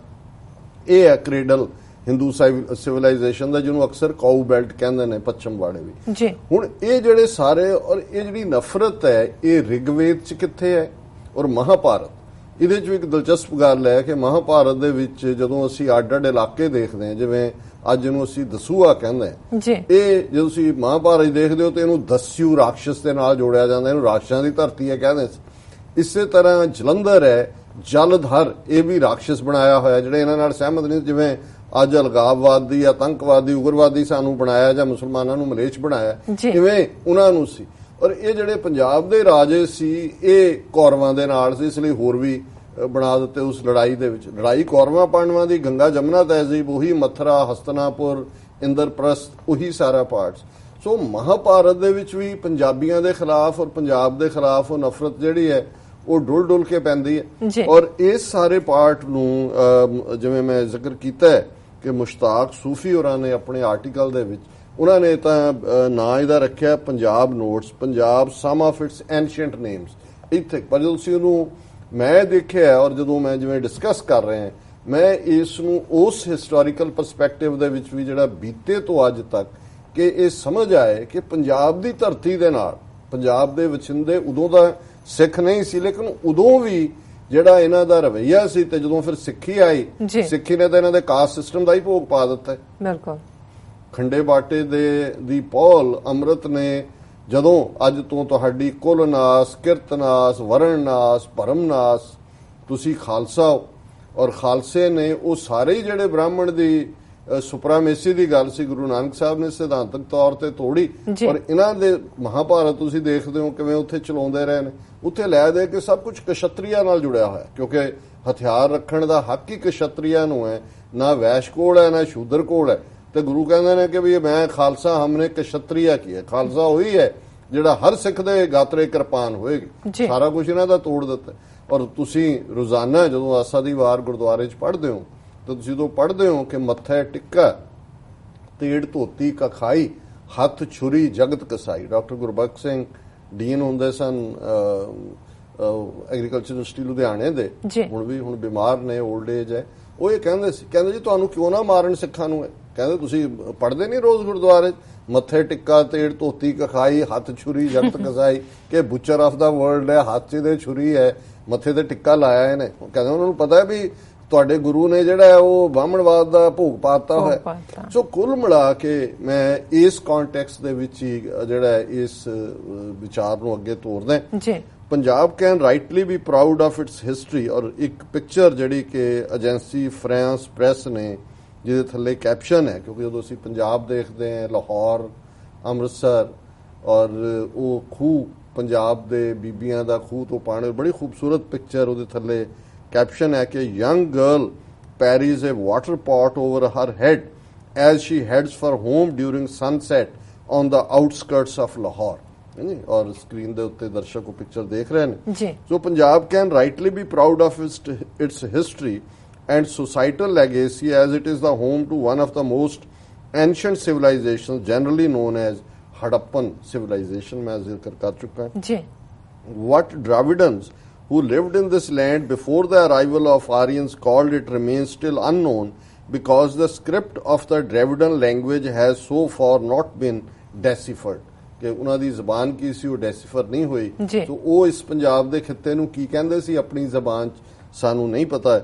ਇਹ ਹੈ ਕ੍ਰੇਡਲ ਹਿੰਦੂ ਸਿਵਲਾਈਜੇਸ਼ਨ ਦਾ, ਜਿਹਨੂੰ ਅਕਸਰ ਕਾਊ ਬੈਲਟ ਕਹਿੰਦੇ ਨੇ ਪੱਛਮ ਵਾਲੇ ਵੀ। ਹੁਣ ਇਹ ਜਿਹੜੇ ਸਾਰੇ ਔਰ ਇਹ ਜਿਹੜੀ ਨਫ਼ਰਤ ਹੈ ਇਹ ਰਿਗਵੇਦ 'ਚ ਕਿੱਥੇ ਹੈ ਔਰ ਮਹਾਭਾਰਤ, ਇਹਦੇ 'ਚ ਵੀ ਇੱਕ ਦਿਲਚਸਪ ਗੱਲ ਹੈ ਕਿ ਮਹਾਭਾਰਤ ਦੇ ਵਿੱਚ ਜਦੋਂ ਅਸੀਂ ਅੱਡ-ਅੱਡ ਇਲਾਕੇ ਦੇਖਦੇ ਹਾਂ, ਜਿਵੇਂ ਅੱਜ ਇਹਨੂੰ ਅਸੀਂ ਦਸੂਆ ਕਹਿੰਦੇ ਹਾਂ, ਇਹ ਜਦੋਂ ਤੁਸੀਂ ਮਹਾਭਾਰਤ ਦੇਖਦੇ ਹੋ ਤੇ ਇਹਨੂੰ ਦਸਯੂ ਰਾਖਸ਼ ਦੇ ਨਾਲ ਜੋੜਿਆ ਜਾਂਦਾ, ਇਹਨੂੰ ਰਾਖਸ਼ਾਂ ਦੀ ਧਰਤੀ ਹੈ ਕਹਿੰਦੇ। ਇਸੇ ਤਰ੍ਹਾਂ ਜਲੰਧਰ ਹੈ, ਜਲਧਰ, ਇਹ ਵੀ ਰਾਖਸ਼ ਬਣਾਇਆ ਹੋਇਆ ਜਿਹੜੇ ਇਹਨਾਂ ਨਾਲ ਸਹਿਮਤ ਨਹੀਂ, ਜਿਵੇਂ ਅੱਜ ਅਲਗਾਵਵਾਦੀ, ਆਤੰਕਵਾਦੀ, ਉਗਰਵਾਦੀ ਸਾਨੂੰ ਬਣਾਇਆ ਜਾਂ ਮੁਸਲਮਾਨਾਂ ਨੂੰ ਮਲੇਛ ਬਣਾਇਆ, ਇਵੇਂ ਉਹਨਾਂ ਨੂੰ ਸੀ। ਔਰ ਇਹ ਜਿਹੜੇ ਪੰਜਾਬ ਦੇ ਰਾਜੇ ਸੀ ਇਹ ਕੌਰਵਾਂ ਦੇ ਨਾਲ ਸੀ, ਇਸ ਲਈ ਹੋਰ ਵੀ ਬਣਾ ਦਿੱਤੇ ਉਸ ਲੜਾਈ ਦੇ ਵਿੱਚ। ਲੜਾਈ ਕੌਰਵਾਂ ਪਾਂਡਵਾਂ ਦੀ, ਗੰਗਾ ਜਮਨਾ ਤਹਿਜ਼ੀਬ ਉਹੀ, ਮਥਰਾ, ਹਸਤਨਾਪੁਰ, ਇੰਦਰਪ੍ਰਸਥ ਉਹੀ ਸਾਰਾ ਪਾਰਟਸ। ਸੋ ਮਹਾਭਾਰਤ ਦੇ ਵਿੱਚ ਵੀ ਪੰਜਾਬੀਆਂ ਦੇ ਖਿਲਾਫ ਔਰ ਪੰਜਾਬ ਦੇ ਖਿਲਾਫ ਉਹ ਨਫ਼ਰਤ ਜਿਹੜੀ ਹੈ ਉਹ ਡੁੱਲ ਕੇ ਪੈਂਦੀ ਹੈ। ਔਰ ਇਸ ਸਾਰੇ ਪਾਰਟ ਨੂੰ ਜਿਵੇਂ ਮੈਂ ਜ਼ਿਕਰ ਕੀਤਾ ਹੈ ਕਿ ਮੁਸ਼ਤਾਕ ਸੂਫੀ ਹੋਰਾਂ ਨੇ ਆਪਣੇ ਆਰਟੀਕਲ ਦੇ ਵਿੱਚ ਉਹਨਾਂ ਨੇ ਤਾਂ ਨਾਂ ਇਹਦਾ ਰੱਖਿਆ Punjab notes, Punjab some of its ancient names ਇੱਥੇ, ਪਰ ਜਦੋਂ ਤੁਸੀਂ ਉਹਨੂੰ ਮੈਂ ਦੇਖਿਆ ਔਰ ਜਦੋਂ ਮੈਂ ਜਿਵੇਂ ਡਿਸਕਸ ਕਰ ਰਹੇ ਹਾਂ, ਮੈਂ ਇਸ ਨੂੰ ਉਸ ਹਿਸਟੋਰੀਕਲ ਪਰਸਪੈਕਟਿਵ ਦੇ ਵਿੱਚ ਵੀ ਜਿਹੜਾ ਬੀਤੇ ਤੋਂ ਅੱਜ ਤੱਕ ਕਿ ਇਹ ਸਮਝ ਆਏ ਕਿ ਪੰਜਾਬ ਦੀ ਧਰਤੀ ਦੇ ਨਾਲ ਪੰਜਾਬ ਦੇ ਵਸਿੰਦੇ ਉਦੋਂ ਦਾ ਸਿੱਖ ਨਹੀਂ ਸੀ, ਲੇਕਿਨ ਉਦੋਂ ਵੀ ਜਿਹੜਾ ਇਹਨਾਂ ਦਾ ਰਵੱਈਆ ਸੀ ਤੇ ਜਦੋਂ ਫਿਰ ਸਿੱਖੀ ਆਈ, ਸਿੱਖੀ ਨੇ ਤਾਂ ਇਹਨਾਂ ਦੇ ਕਾਸਟ ਸਿਸਟਮ ਦਾ ਹੀ ਭੋਗ ਪਾ ਦਿੱਤਾ। ਬਿਲਕੁਲ ਖੰਡੇ ਬਾਟੇ ਦੀ ਪੌਲ ਅੰਮ੍ਰਿਤ ਨੇ ਜਦੋਂ ਅੱਜ ਤੋਂ ਤੁਹਾਡੀ ਕੁਲ ਨਾਸ, ਕਿਰਤ ਨਾਸ, ਵਰਣ ਨਾਸ, ਭਰਮ ਨਾਸ, ਤੁਸੀਂ ਖਾਲਸਾ ਹੋ, ਔਰ ਖਾਲਸੇ ਨੇ ਉਹ ਸਾਰੇ ਹੀ ਜਿਹੜੇ ਬ੍ਰਾਹਮਣ ਦੀ ਸੁਪਰਾਮੇਸੀ ਦੀ ਗੱਲ ਸੀ ਗੁਰੂ ਨਾਨਕ ਸਾਹਿਬ ਨੇ ਸਿਧਾਂਤਕ ਤੌਰ ਤੇ ਤੋੜੀ। ਔਰ ਇਹਨਾਂ ਦੇ ਮਹਾਭਾਰਤ ਤੁਸੀਂ ਦੇਖਦੇ ਹੋ ਕਿਵੇਂ ਉੱਥੇ ਚਲਾਉਂਦੇ ਰਹੇ ਨੇ, ਉੱਥੇ ਲੈ ਦੇ ਕੇ ਸਭ ਕੁਝ ਕਸ਼ਤਰੀਆ ਨਾਲ ਜੁੜਿਆ ਹੋਇਆ, ਕਿਉਂਕਿ ਹਥਿਆਰ ਰੱਖਣ ਦਾ ਹੱਕ ਹੀ ਕਸ਼ਤਰੀਆ ਨੂੰ ਹੈ, ਨਾ ਵੈਸ਼ ਕੋਲ ਹੈ ਨਾ ਸ਼ੂਦਰ ਕੋਲ ਹੈ। ਤੇ ਗੁਰੂ ਕਹਿੰਦੇ ਨੇ ਕਿ ਵੀ ਮੈਂ ਖਾਲਸਾ ਹਮਨੇ ਕਸ਼ਤਰੀਆ ਕੀ ਹੈ, ਖਾਲਸਾ ਉਹੀ ਹੈ ਜਿਹੜਾ ਹਰ ਸਿੱਖ ਦੇ ਗਾਤਰੇ ਕਿਰਪਾਨ ਹੋਏਗੀ, ਸਾਰਾ ਕੁਝ ਇਹਨਾਂ ਦਾ ਤੋੜ ਦਿੱਤਾ। ਔਰ ਤੁਸੀਂ ਰੋਜ਼ਾਨਾ ਜਦੋਂ ਆਸਾ ਦੀ ਵਾਰ ਗੁਰਦੁਆਰੇ 'ਚ ਪੜ੍ਹਦੇ ਹੋ ਤਾਂ ਤੁਸੀਂ ਜਦੋਂ ਪੜ੍ਹਦੇ ਹੋ ਕਿ ਮੱਥੇ ਟਿੱਕਾ, ਤੇੜ ਧੋਤੀ ਕਖਾਈ, ਹੱਥ ਛੁਰੀ ਜਗਤ ਕਸਾਈ। ਡਾਕਟਰ ਗੁਰਬਖਸ਼ ਸਿੰਘ ਡੀਨ ਹੁੰਦੇ ਸਨ ਐਗਰੀਕਲਚਰ ਯੂਨੀਵਰਸਿਟੀ ਲੁਧਿਆਣੇ ਦੇ, ਹੁਣ ਬਿਮਾਰ ਨੇ, 올ਡ ਏਜ ਹੈ, ਉਹ ਇਹ ਕਹਿੰਦੇ ਸੀ, ਕਹਿੰਦੇ ਜੀ ਤੁਹਾਨੂੰ ਕਿਉਂ ਨਾ ਮਾਰਨ ਸਿੱਖਾਂ ਨੂੰ, ਕਹਿੰਦੇ ਤੁਸੀਂ ਪੜ੍ਹਦੇ ਨਹੀਂ ਰੋਜ਼ ਗੁਰਦੁਆਰੇ, ਮੱਥੇ ਟਿੱਕਾ, ਤੇੜ ਧੋਤੀ ਕਖਾਈ, ਹੱਥ ਛੁਰੀ ਜਗਤ ਕਸਾਈ, ਕਿ ਬੁੱਚਰ ਆਫ ਦਾ ਵਰਲਡ ਹੈ, ਹੱਥ 'ਚ ਦੇ ਛੁਰੀ ਹੈ, ਮੱਥੇ ਤੇ ਟਿੱਕਾ ਲਾਇਆ ਇਹਨੇ। ਕਹਿੰਦੇ ਉਹਨਾਂ ਨੂੰ ਪਤਾ ਹੈ ਵੀ ਤੁਹਾਡੇ ਗੁਰੂ ਨੇ ਜਿਹੜਾ ਉਹ ਬਾਹਮਣਵਾਦ ਦਾ ਭੋਗ ਪਾਤਾ ਹੋਇਆ। ਸੋ ਕੁੱਲ ਮਿਲਾ ਕੇ ਮੈਂ ਇਸ ਕੰਟੈਕਸਟ ਦੇ ਵਿੱਚ ਹੀ ਜਿਹੜਾ ਇਸ ਵਿਚਾਰ ਨੂੰ ਅੱਗੇ ਤੋਰਦਾ Punjab can rightly be proud of its history. ਔਰ ਇੱਕ ਪਿਕਚਰ ਜਿਹੜੀ ਕਿ ਏਜੰਸੀ ਫਰਾਂਸ ਪ੍ਰੈਸ ਨੇ ਜਿਹਦੇ ਥੱਲੇ ਕੈਪਸ਼ਨ ਹੈ, ਕਿਉਂਕਿ ਜਦੋਂ ਅਸੀਂ ਪੰਜਾਬ ਦੇਖਦੇ ਹਾਂ ਲਾਹੌਰ, ਅੰਮ੍ਰਿਤਸਰ ਔਰ ਉਹ ਖੂਹ ਪੰਜਾਬ ਦੇ ਬੀਬੀਆਂ ਦਾ ਖੂਹ ਤੋਂ ਪਾਣੀ, ਬੜੀ ਖੂਬਸੂਰਤ ਪਿਕਚਰ, ਉਹਦੇ ਥੱਲੇ ਕੈਪਸ਼ਨ ਹੈ ਕਿ young girl ferries a water pot over her head as she heads for home during sunset on the outskirts of Lahore. ਔਰ ਸਕਰੀਨ ਦੇ ਉੱਤੇ ਦਰਸ਼ਕ ਉਹ ਪਿਕਚਰ ਦੇਖ ਰਹੇ ਨੇ। So Punjab can rightly be proud of its history and societal legacy as it is the home to one of the most ancient civilizations generally known as Harappan civilization. मैं जिक्र कर चुका हूं। What Dravidans who lived in this land before the arrival of Aryans called it remains still unknown because the script of the Dravidian language has so far not been deciphered. कि ਉਹਨਾਂ ਦੀ ਜ਼ਬਾਨ ਕੀ ਸੀ ਉਹ ਡੈਸੀਫਰ ਨਹੀਂ ਹੋਈ। ਸੋ ਉਹ ਇਸ ਪੰਜਾਬ ਦੇ ਖਿੱਤੇ ਨੂੰ ਕੀ ਕਹਿੰਦੇ ਸੀ ਆਪਣੀ ਜ਼ਬਾਨ 'ਚ ਸਾਨੂੰ ਨਹੀਂ ਪਤਾ ਹੈ।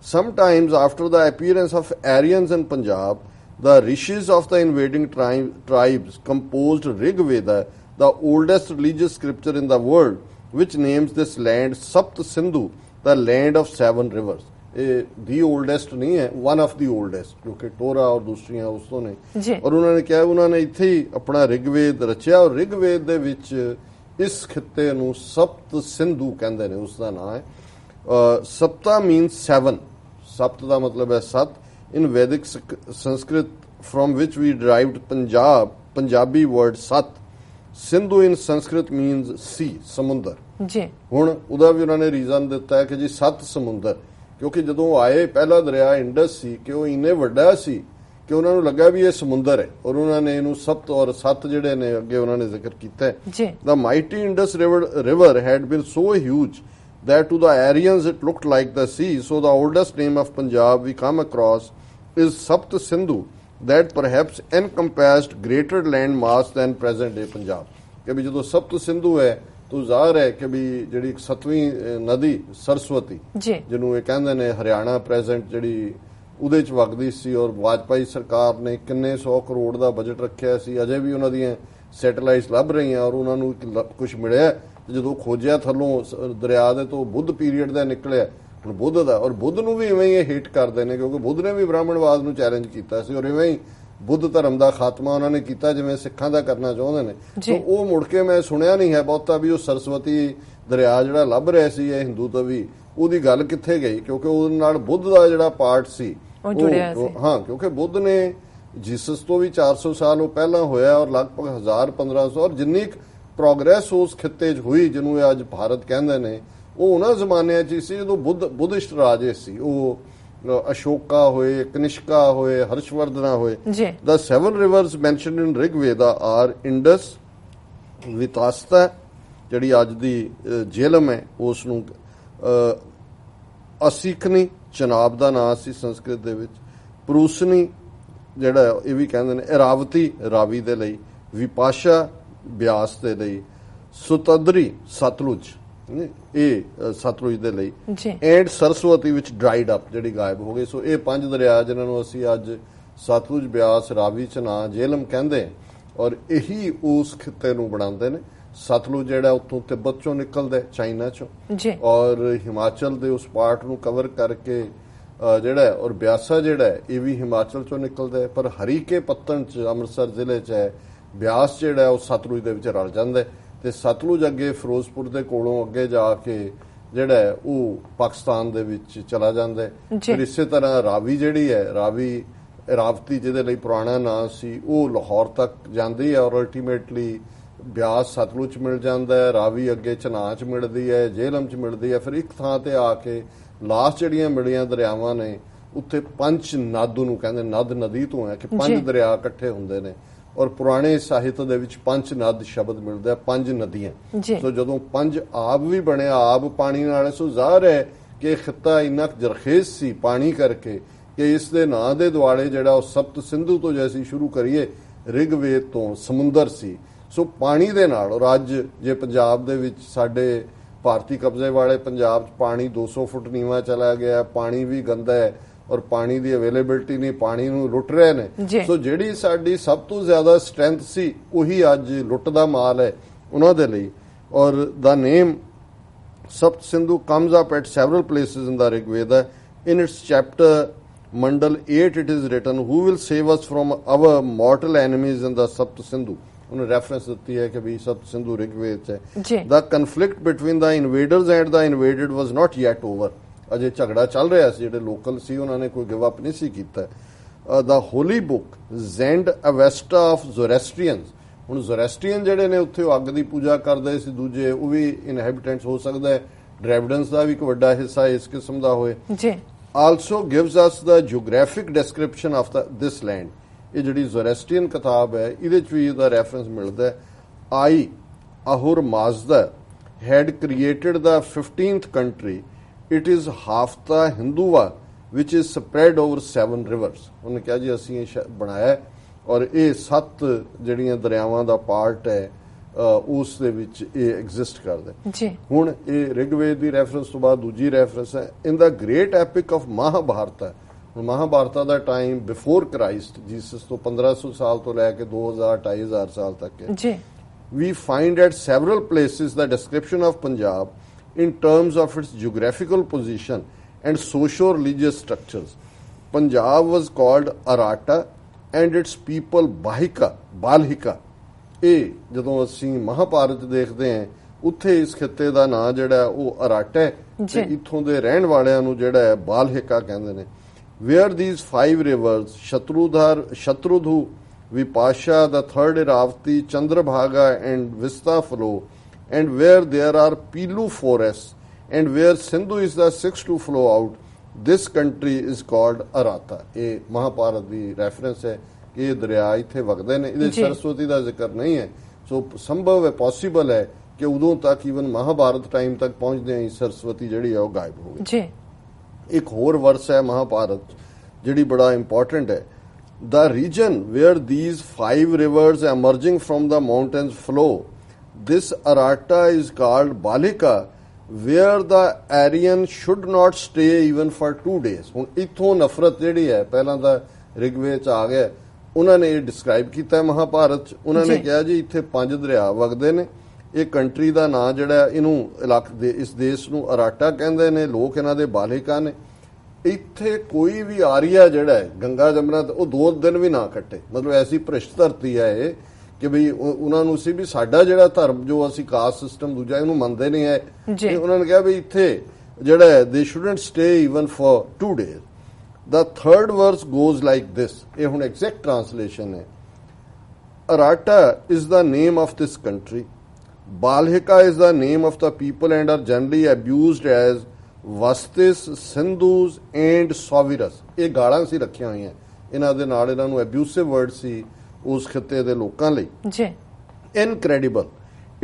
Sometimes after the appearance of Aryans in Punjab, the rishis of the invading tribes composed Rig Veda, the oldest religious scripture in the world, which names this land Sapt Sindhu, the land of 7 rivers. The oldest नहीं है, one of the oldest, क्योंकि टोरा और दूसरियां उस तो नहीं। और उन्होंने क्या, उन्होंने इत्थे ही अपना ऋग्वेद रचिया और ऋग्वेद दे विच इस खित्ते नूं सप्त सिंधु कहंदे ने, उसका नाम है। सप्ता मीन्स 7, सप्त का मतलब है 7 in Vedic Sanskrit from which we derived Punjabi word sat. Sindhu in Sanskrit means sea, समुंदर। हुण उहदा भी उन्होंने रीजन दिता है कि जी 7 समुंदर, क्योंकि जदों आए पहला दरिया इंडस सी कि वो इन्ने वड्डा सी कि उन्होंने लगा भी ये समुंदर है और उन्होंने इनू सप्त और 7 जिहड़े ने अगे उन्होंने जिक्र कीता है। The mighty Indus river had been so huge that to the Aryans it looked like the sea, so the oldest name of Punjab we come across is Sapt Sindhu, that perhaps encompassed greater land mass than present day Punjab। कि भी जो सप्त सिंधु है तो ਜ਼ਾਹਰ है कि भी ਜਿਹੜੀ 7ਵੀਂ ਨਦੀ ਸਰਸਵਤੀ ਜਿਹਨੂੰ ਇਹ ਕਹਿੰਦੇ ਨੇ ਹਰਿਆਣਾ ਪ੍ਰੈਜ਼ੈਂਟ ਜਿਹੜੀ ਉਹਦੇ ਚ ਵਗਦੀ ਸੀ ਔਰ ਵਾਜਪਾਈ ਸਰਕਾਰ ਨੇ ਕਿੰਨੇ 100 ਕਰੋੜ ਦਾ ਬਜਟ ਰੱਖਿਆ ਸੀ, ਅਜੇ ਵੀ ਉਹਨਾਂ ਦੀਆਂ ਸੈਟੇਲਾਈਟਸ ਲੱਭ ਰਹੀਆਂ ਔਰ ਉਹਨਾਂ ਨੂੰ ਕੁਝ ਮਿਲਿਆ। ਜਦੋਂ ਖੋਜਿਆ ਥੱਲੋਂ ਦਰਿਆ ਦੇ ਤੋਂ ਬੁੱਧ ਪੀਰੀਅਡ ਦਾ ਨਿਕਲਿਆ ਹੁਣ ਬੁੱਧ ਦਾ, ਔਰ ਬੁੱਧ ਨੂੰ ਵੀ ਇਵੇਂ ਹੀ ਇਹ ਹਿੱਟ ਕਰਦੇ ਨੇ ਕਿਉਂਕਿ ਬੁੱਧ ਨੇ ਵੀ ਬ੍ਰਾਹਮਣਵਾਦ ਨੂੰ ਚੈਲੰਜ ਕੀਤਾ ਸੀ ਔਰ ਇਵੇਂ ਹੀ ਬੁੱਧ ਧਰਮ ਦਾ ਖਾਤਮਾ ਉਹਨਾਂ ਨੇ ਕੀਤਾ ਜਿਵੇਂ ਸਿੱਖਾਂ ਦਾ ਕਰਨਾ ਚਾਹੁੰਦੇ ਨੇ। ਸੋ ਉਹ ਮੁੜ ਕੇ ਮੈਂ ਸੁਣਿਆ ਨਹੀਂ ਹੈ ਬਹੁਤਾ ਵੀ ਉਹ ਸਰਸਵਤੀ ਦਰਿਆ ਜਿਹੜਾ ਲੱਭ ਰਿਹਾ ਸੀ ਇਹ ਹਿੰਦੂ ਤੋਂ ਵੀ, ਉਹਦੀ ਗੱਲ ਕਿੱਥੇ ਗਈ, ਕਿਉਂਕਿ ਉਹਦੇ ਨਾਲ ਬੁੱਧ ਦਾ ਜਿਹੜਾ ਪਾਰਟ ਸੀ ਉਹ ਜੁੜਿਆ ਸੀ। ਹਾਂ, ਕਿਉਂਕਿ ਬੁੱਧ ਨੇ ਜੀਸਸ ਤੋਂ ਵੀ 400 ਸਾਲ ਉਹ ਪਹਿਲਾਂ ਹੋਇਆ ਔਰ ਲਗਭਗ 1000-1500 ਔਰ ਜਿੰਨੀ ਪ੍ਰੋਗਰੈਸ ਉਸ ਖਿੱਤੇ 'ਚ ਹੋਈ ਜਿਹਨੂੰ ਇਹ ਅੱਜ ਭਾਰਤ ਕਹਿੰਦੇ ਨੇ ਉਹ ਉਹਨਾਂ ਜ਼ਮਾਨਿਆਂ 'ਚ ਸੀ ਜਦੋਂ ਬੁੱਧਿਸਟ ਰਾਜੇ ਸੀ। ਉਹ ਅਸ਼ੋਕਾ ਹੋਏ, ਕਨਿਸ਼ਕਾ ਹੋਏ, ਹਰਸ਼ਵਰਧਨਾ ਹੋਏ। ਦ 7 ਰਿਵਰਸ ਮੈਂਸ਼ਨਡ ਇਨ ਰਿਗਵੇਦਾ ਆਰ ਇੰਡਸ, ਵਿਤਾਸਤਾ ਜਿਹੜੀ ਅੱਜ ਦੀ ਜੇਲਮ ਹੈ ਉਸ ਨੂੰ ਅਸਿਕਨੀ ਚਨਾਬ ਦਾ ਨਾਂ ਸੀ ਸੰਸਕ੍ਰਿਤ ਦੇ ਵਿੱਚ, ਪਰੂਸਨੀ ਜਿਹੜਾ ਇਹ ਵੀ ਕਹਿੰਦੇ ਨੇ, ਇਰਾਵਤੀ ਰਾਵੀ ਦੇ ਲਈ, ਵਿਪਾਸ਼ਾ ਬਿਆਸ ਦੇ ਲਈ, ਸੁਤਦਰੀ ਸਤਲੁਜ ਇਹ ਸਤਲੁਜ ਦੇ ਲਈ, ਐਂਡ ਸਰਸਵਤੀ ਵਿੱਚ ਡਰਾਈਡ ਅਪ ਜਿਹੜੀ ਗਾਇਬ ਹੋ ਗਈ। ਸੋ ਇਹ 5 ਦਰਿਆ ਜਿਨ੍ਹਾਂ ਨੂੰ ਅਸੀਂ ਅੱਜ ਸਤਲੁਜ, ਬਿਆਸ, ਰਾਵੀ, ਚਨਾ, ਜੇਲਮ ਕਹਿੰਦੇ ਔਰ ਇਹੀ ਉਸ ਖਿੱਤੇ ਨੂੰ ਬਣਾਉਂਦੇ ਨੇ। ਸਤਲੁਜ ਜਿਹੜਾ ਉੱਥੋਂ ਤਿੱਬਤ ਚੋਂ ਨਿਕਲਦਾ ਚਾਈਨਾ ਚੋਂ ਔਰ ਹਿਮਾਚਲ ਦੇ ਉਸ ਪਾਰਟ ਨੂੰ ਕਵਰ ਕਰਕੇ ਜਿਹੜਾ, ਔਰ ਬਿਆਸਾ ਜਿਹੜਾ ਇਹ ਵੀ ਹਿਮਾਚਲ ਚੋਂ ਨਿਕਲਦਾ, ਪਰ ਹਰੀਕੇ ਪੱਤਣ ਚ ਅੰਮ੍ਰਿਤਸਰ ਜ਼ਿਲ੍ਹੇ ਚ ਹੈ। ਬਿਆਸ ਜਿਹੜਾ ਉਹ ਸਤਲੁਜ ਦੇ ਵਿੱਚ ਰਲ ਜਾਂਦਾ ਤੇ ਸਤਲੁਜ ਅੱਗੇ ਫਿਰੋਜ਼ਪੁਰ ਦੇ ਕੋਲੋਂ ਅੱਗੇ ਜਾ ਕੇ ਜਿਹੜਾ ਉਹ ਪਾਕਿਸਤਾਨ ਦੇ ਵਿੱਚ ਚਲਾ ਜਾਂਦਾ। ਫਿਰ ਇਸੇ ਤਰ੍ਹਾਂ ਰਾਵੀ ਜਿਹੜੀ ਹੈ, ਰਾਵੀ ਰਾਵਤੀ ਜਿਹਦੇ ਲਈ ਪੁਰਾਣਾ ਨਾਂ ਸੀ, ਉਹ ਲਾਹੌਰ ਤੱਕ ਜਾਂਦੀ ਹੈ ਔਰ ਅਲਟੀਮੇਟਲੀ ਬਿਆਸ ਸਤਲੁਜ ਮਿਲ ਜਾਂਦਾ ਹੈ, ਰਾਵੀ ਅੱਗੇ ਚਨਾਹ ਚ ਮਿਲਦੀ ਹੈ, ਜੇਹਲਮ ਚ ਮਿਲਦੀ ਹੈ। ਫਿਰ ਇੱਕ ਥਾਂ ਤੇ ਆ ਕੇ ਲਾਸਟ ਜਿਹੜੀਆਂ ਮਿਲੀਆਂ ਦਰਿਆਵਾਂ ਨੇ ਉੱਥੇ ਪੰਚ ਨਦ ਨੂੰ ਕਹਿੰਦੇ, ਨਦ ਨਦੀ ਤੋਂ ਹੈ ਕਿ 5 ਦਰਿਆ ਇਕੱਠੇ ਹੁੰਦੇ ਨੇ ਔਰ ਪੁਰਾਣੇ ਸਾਹਿਤ ਦੇ ਵਿੱਚ ਪੰਚ ਨਦ ਸ਼ਬਦ ਮਿਲਦਾ, 5 ਨਦੀਆਂ। ਸੋ ਜਦੋਂ 5 ਆਬ ਵੀ ਬਣਿਆ, ਆਬ ਪਾਣੀ ਨਾਲ, ਸੋ ਜ਼ਾਹਰ ਹੈ ਕਿ ਖਿੱਤਾ ਇੰਨਾ ਜਰਖੇਜ਼ ਸੀ ਪਾਣੀ ਕਰਕੇ ਕਿ ਇਸ ਦੇ ਨਾਂ ਦੇ ਦੁਆਲੇ ਜਿਹੜਾ ਉਹ ਸਪਤ ਸਿੰਧੂ ਤੋਂ ਜੇ ਅਸੀਂ ਸ਼ੁਰੂ ਕਰੀਏ ਰਿਗਵੇਦ ਤੋਂ ਸਮੁੰਦਰ ਸੀ। ਸੋ ਪਾਣੀ ਦੇ ਨਾਲ, ਔਰ ਅੱਜ ਜੇ ਪੰਜਾਬ ਦੇ ਵਿੱਚ ਸਾਡੇ ਭਾਰਤੀ ਕਬਜ਼ੇ ਵਾਲੇ ਪੰਜਾਬ 'ਚ ਪਾਣੀ 200 ਫੁੱਟ ਨੀਵਾਂ ਚਲਾ ਗਿਆ, ਪਾਣੀ ਵੀ ਗੰਦਾ ਹੈ ਔਰ ਪਾਣੀ ਦੀ ਅਵੇਲੇਬਿਲਿਟੀ ਨਹੀਂ, ਪਾਣੀ ਨੂੰ ਲੁੱਟ ਰਹੇ ਨੇ। ਸੋ ਜਿਹੜੀ ਸਾਡੀ ਸਭ ਤੋਂ ਜ਼ਿਆਦਾ ਸਟਰੈਂਥ ਸੀ ਉਹੀ ਅੱਜ ਲੁੱਟ ਦਾ ਮਾਲ ਹੈ ਉਹਨਾਂ ਦੇ ਲਈ। ਔਰ ਦਾ ਨੇਮ Sapt Sindhu comes up at several places in the Rig Veda. In its chapter Mandal 8 it is written, who will save us from our mortal enemies in the Sapt Sindhu. ਉਹਨੇ reference ਦਿੱਤੀ ਹੈ ਕਿ ਵੀ ਸਪਤ ਸਿੰਧੂ ਰਿਗਵੇਦ ਚ ਹੈ। The conflict between the invaders and the invaded was not yet over. ਅਜੇ ਝਗੜਾ ਚੱਲ ਰਿਹਾ ਸੀ, ਜਿਹੜੇ ਲੋਕਲ ਸੀ ਉਹਨਾਂ ਨੇ ਕੋਈ ਗਿਵ ਅਪ ਨਹੀਂ ਸੀ ਕੀਤਾ। The holy book Zend Avesta of Zoroastrians, ਹੁਣ ਜ਼ੋਰੈਸਟਰੀਅਨ ਜਿਹੜੇ ਨੇ ਉੱਥੇ ਅੱਗ ਦੀ ਪੂਜਾ ਕਰਦੇ ਸੀ, ਦੂਜੇ ਉਹ ਵੀ ਇਨਹੈਬੀਟੈਂਟਸ ਹੋ ਸਕਦਾ ਹੈ, ਡ੍ਰੈਵਿਡਨਸ ਦਾ ਵੀ ਇੱਕ ਵੱਡਾ ਹਿੱਸਾ ਇਸ ਕਿਸਮ ਦਾ ਹੋਏ। Also gives us the geographic description of this land. ਇਹ ਜਿਹੜੀ ਜ਼ੋਰੈਸਟਰੀਅਨ ਕਿਤਾਬ ਹੈ ਇਹਦੇ ਚ ਵੀ ਇਹਦਾ ਰੈਫਰੈਂਸ ਮਿਲਦਾ ਹੈ। ਆਈ ਅਹੁਰ Mazda had created the 15th country. It is Hafta Hindua which is spread over 7 rivers. ਉਹਨੇ ਕਿਹਾ ਜੀ ਅਸੀਂ ਇਹ ਬਣਾਇਆ ਔਰ ਇਹ 7 ਜਿਹੜੀਆਂ ਦਰਿਆਵਾਂ ਦਾ ਪਾਰਟ ਹੈ ਉਸ ਦੇ ਵਿੱਚ ਇਹ ਐਗਜ਼ਿਸਟ ਕਰਦਾ ਜੀ। ਹੁਣ ਇਹ ਰਿਗਵੇਦ ਦੀ ਰੈਫਰੈਂਸ ਤੋਂ ਬਾਅਦ ਦੂਜੀ ਰੈਫਰੈਂਸ ਹੈ ਇਨ ਦਾ ਗ੍ਰੇਟ ਐਪਿਕ ਆਫ ਮਹਾਭਾਰਤ। ਹੁਣ ਮਹਾਭਾਰਤਾ ਦਾ ਟਾਈਮ ਬਿਫੋਰ ਕ੍ਰਾਈਸਟ, ਜੀਸਸ ਤੋਂ 1500 ਸਾਲ ਤੋਂ ਲੈ ਕੇ 2000-2500 ਸਾਲ ਤੱਕ ਹੈ ਜੀ। We find at several places the description of Punjab in terms of its geographical position and socio-religious structures. Punjab was called Arata and its people Balhika. ਇਹ ਜਦੋਂ ਅਸੀਂ ਮਹਾਭਾਰਤ ਦੇਖਦੇ ਹਾਂ ਉੱਥੇ ਇਸ ਖਿੱਤੇ ਦਾ ਨਾਂ ਜਿਹੜਾ ਉਹ ਅਰਾਟਾ ਹੈ ਤੇ ਇੱਥੋਂ ਦੇ ਰਹਿਣ ਵਾਲਿਆਂ ਨੂੰ ਜਿਹੜਾ ਹੈ ਬਾਲਹਿਕਾ ਕਹਿੰਦੇ ਨੇ। Where these 5 rivers Shatrudhu, Vipasha, the third Iravati, Chandrabhaga and Vista flow, and where there are Pilu forests, and where Sindhu is the 6th to flow out, this country is called Arata. ਇਹ ਮਹਾਭਾਰਤ ਦੀ reference ਹੈ ਕਿ ਇਹ ਦਰਿਆ ਇੱਥੇ ਵਗਦੇ ਨੇ। ਇਹਦੇ ਸਰਸਵਤੀ ਦਾ ਜ਼ਿਕਰ ਨਹੀਂ ਹੈ, ਸੋ ਸੰਭਵ ਹੈ, ਪੋਸੀਬਲ ਹੈ ਕਿ ਉਦੋਂ ਤੱਕ ਈਵਨ ਮਹਾਭਾਰਤ ਟਾਈਮ ਤੱਕ ਪਹੁੰਚਦੇ ਹੀ ਸਰਸਵਤੀ ਜਿਹੜੀ ਹੈ ਉਹ ਗਾਇਬ ਹੋ ਗਈ। ਇੱਕ ਹੋਰ ਵਰਸ ਹੈ ਮਹਾਭਾਰਤ ਜਿਹੜੀ ਬੜਾ ਇੰਪੋਰਟੈਂਟ ਹੈ। The region where these 5 rivers emerging from the mountains flow, this Arata is called Balika, where the Aryan should not stay even for 2 days. ਹੁਣ ਇੱਥੋਂ ਨਫ਼ਰਤ ਜਿਹੜੀ ਹੈ ਪਹਿਲਾਂ ਤਾਂ ਰਿਗਵੇਦ ਚ ਆ ਗਿਆ, ਉਹਨਾਂ ਨੇ ਇਹ ਡਿਸਕ੍ਰਾਈਬ ਕੀਤਾ ਮਹਾਭਾਰਤ ਚ। ਉਹਨਾਂ ਨੇ ਕਿਹਾ ਜੀ ਇੱਥੇ 5 ਦਰਿਆ ਵਗਦੇ ਨੇ, ਇਹ ਕੰਟਰੀ ਦਾ ਨਾਂ ਜਿਹੜਾ ਇਹਨੂੰ ਇਲਾਕੇ ਇਸ ਦੇਸ਼ ਨੂੰ ਅਰਾਟਾ ਕਹਿੰਦੇ ਨੇ, ਲੋਕ ਇਹਨਾਂ ਦੇ ਬਾਲਿਕਾ ਨੇ। ਇੱਥੇ ਕੋਈ ਵੀ ਆਰੀਆ ਜਿਹੜਾ ਹੈ ਗੰਗਾ ਜਮਨਾ ਉਹ 2 ਦਿਨ ਵੀ ਨਾ ਕੱਟੇ, ਮਤਲਬ ਐਸੀ ਭ੍ਰਿਸ਼ਟ ਧਰਤੀ ਹੈ ਇਹ ਕਿ ਬਈ ਉਹਨਾਂ ਨੂੰ ਸੀ ਵੀ ਸਾਡਾ ਜਿਹੜਾ ਧਰਮ ਜੋ ਅਸੀਂ ਕਾਸਟ ਸਿਸਟਮ ਦੂਜਾ ਇਹਨੂੰ ਮੰਨਦੇ ਨਹੀਂ ਹੈ। ਉਹਨਾਂ ਨੇ ਕਿਹਾ ਵੀ ਇੱਥੇ ਜਿਹੜਾ ਦੇ shouldn't stay even for 2 days. The third verse goes like this. ਇਹ ਹੁਣ ਐਗਜ਼ੈਕਟ ਟ੍ਰਾਂਸਲੇਸ਼ਨ ਹੈ। Arata is the name of this country. Balhika is the name of the people and are generally abused as Vastis, Sindhus and Saviras. ਇਹ ਗਾਲਾਂ ਸੀ ਰੱਖੀਆਂ ਹੋਈਆਂ ਇਹਨਾਂ ਦੇ ਨਾਲ, ਇਹਨਾਂ ਨੂੰ ਅਬਿਊਸਿਵ ਵਰਡ ਸੀ ਉਸ ਖਿੱਤੇ ਦੇ ਲੋਕਾਂ ਲਈ ਜੀ। Incredible.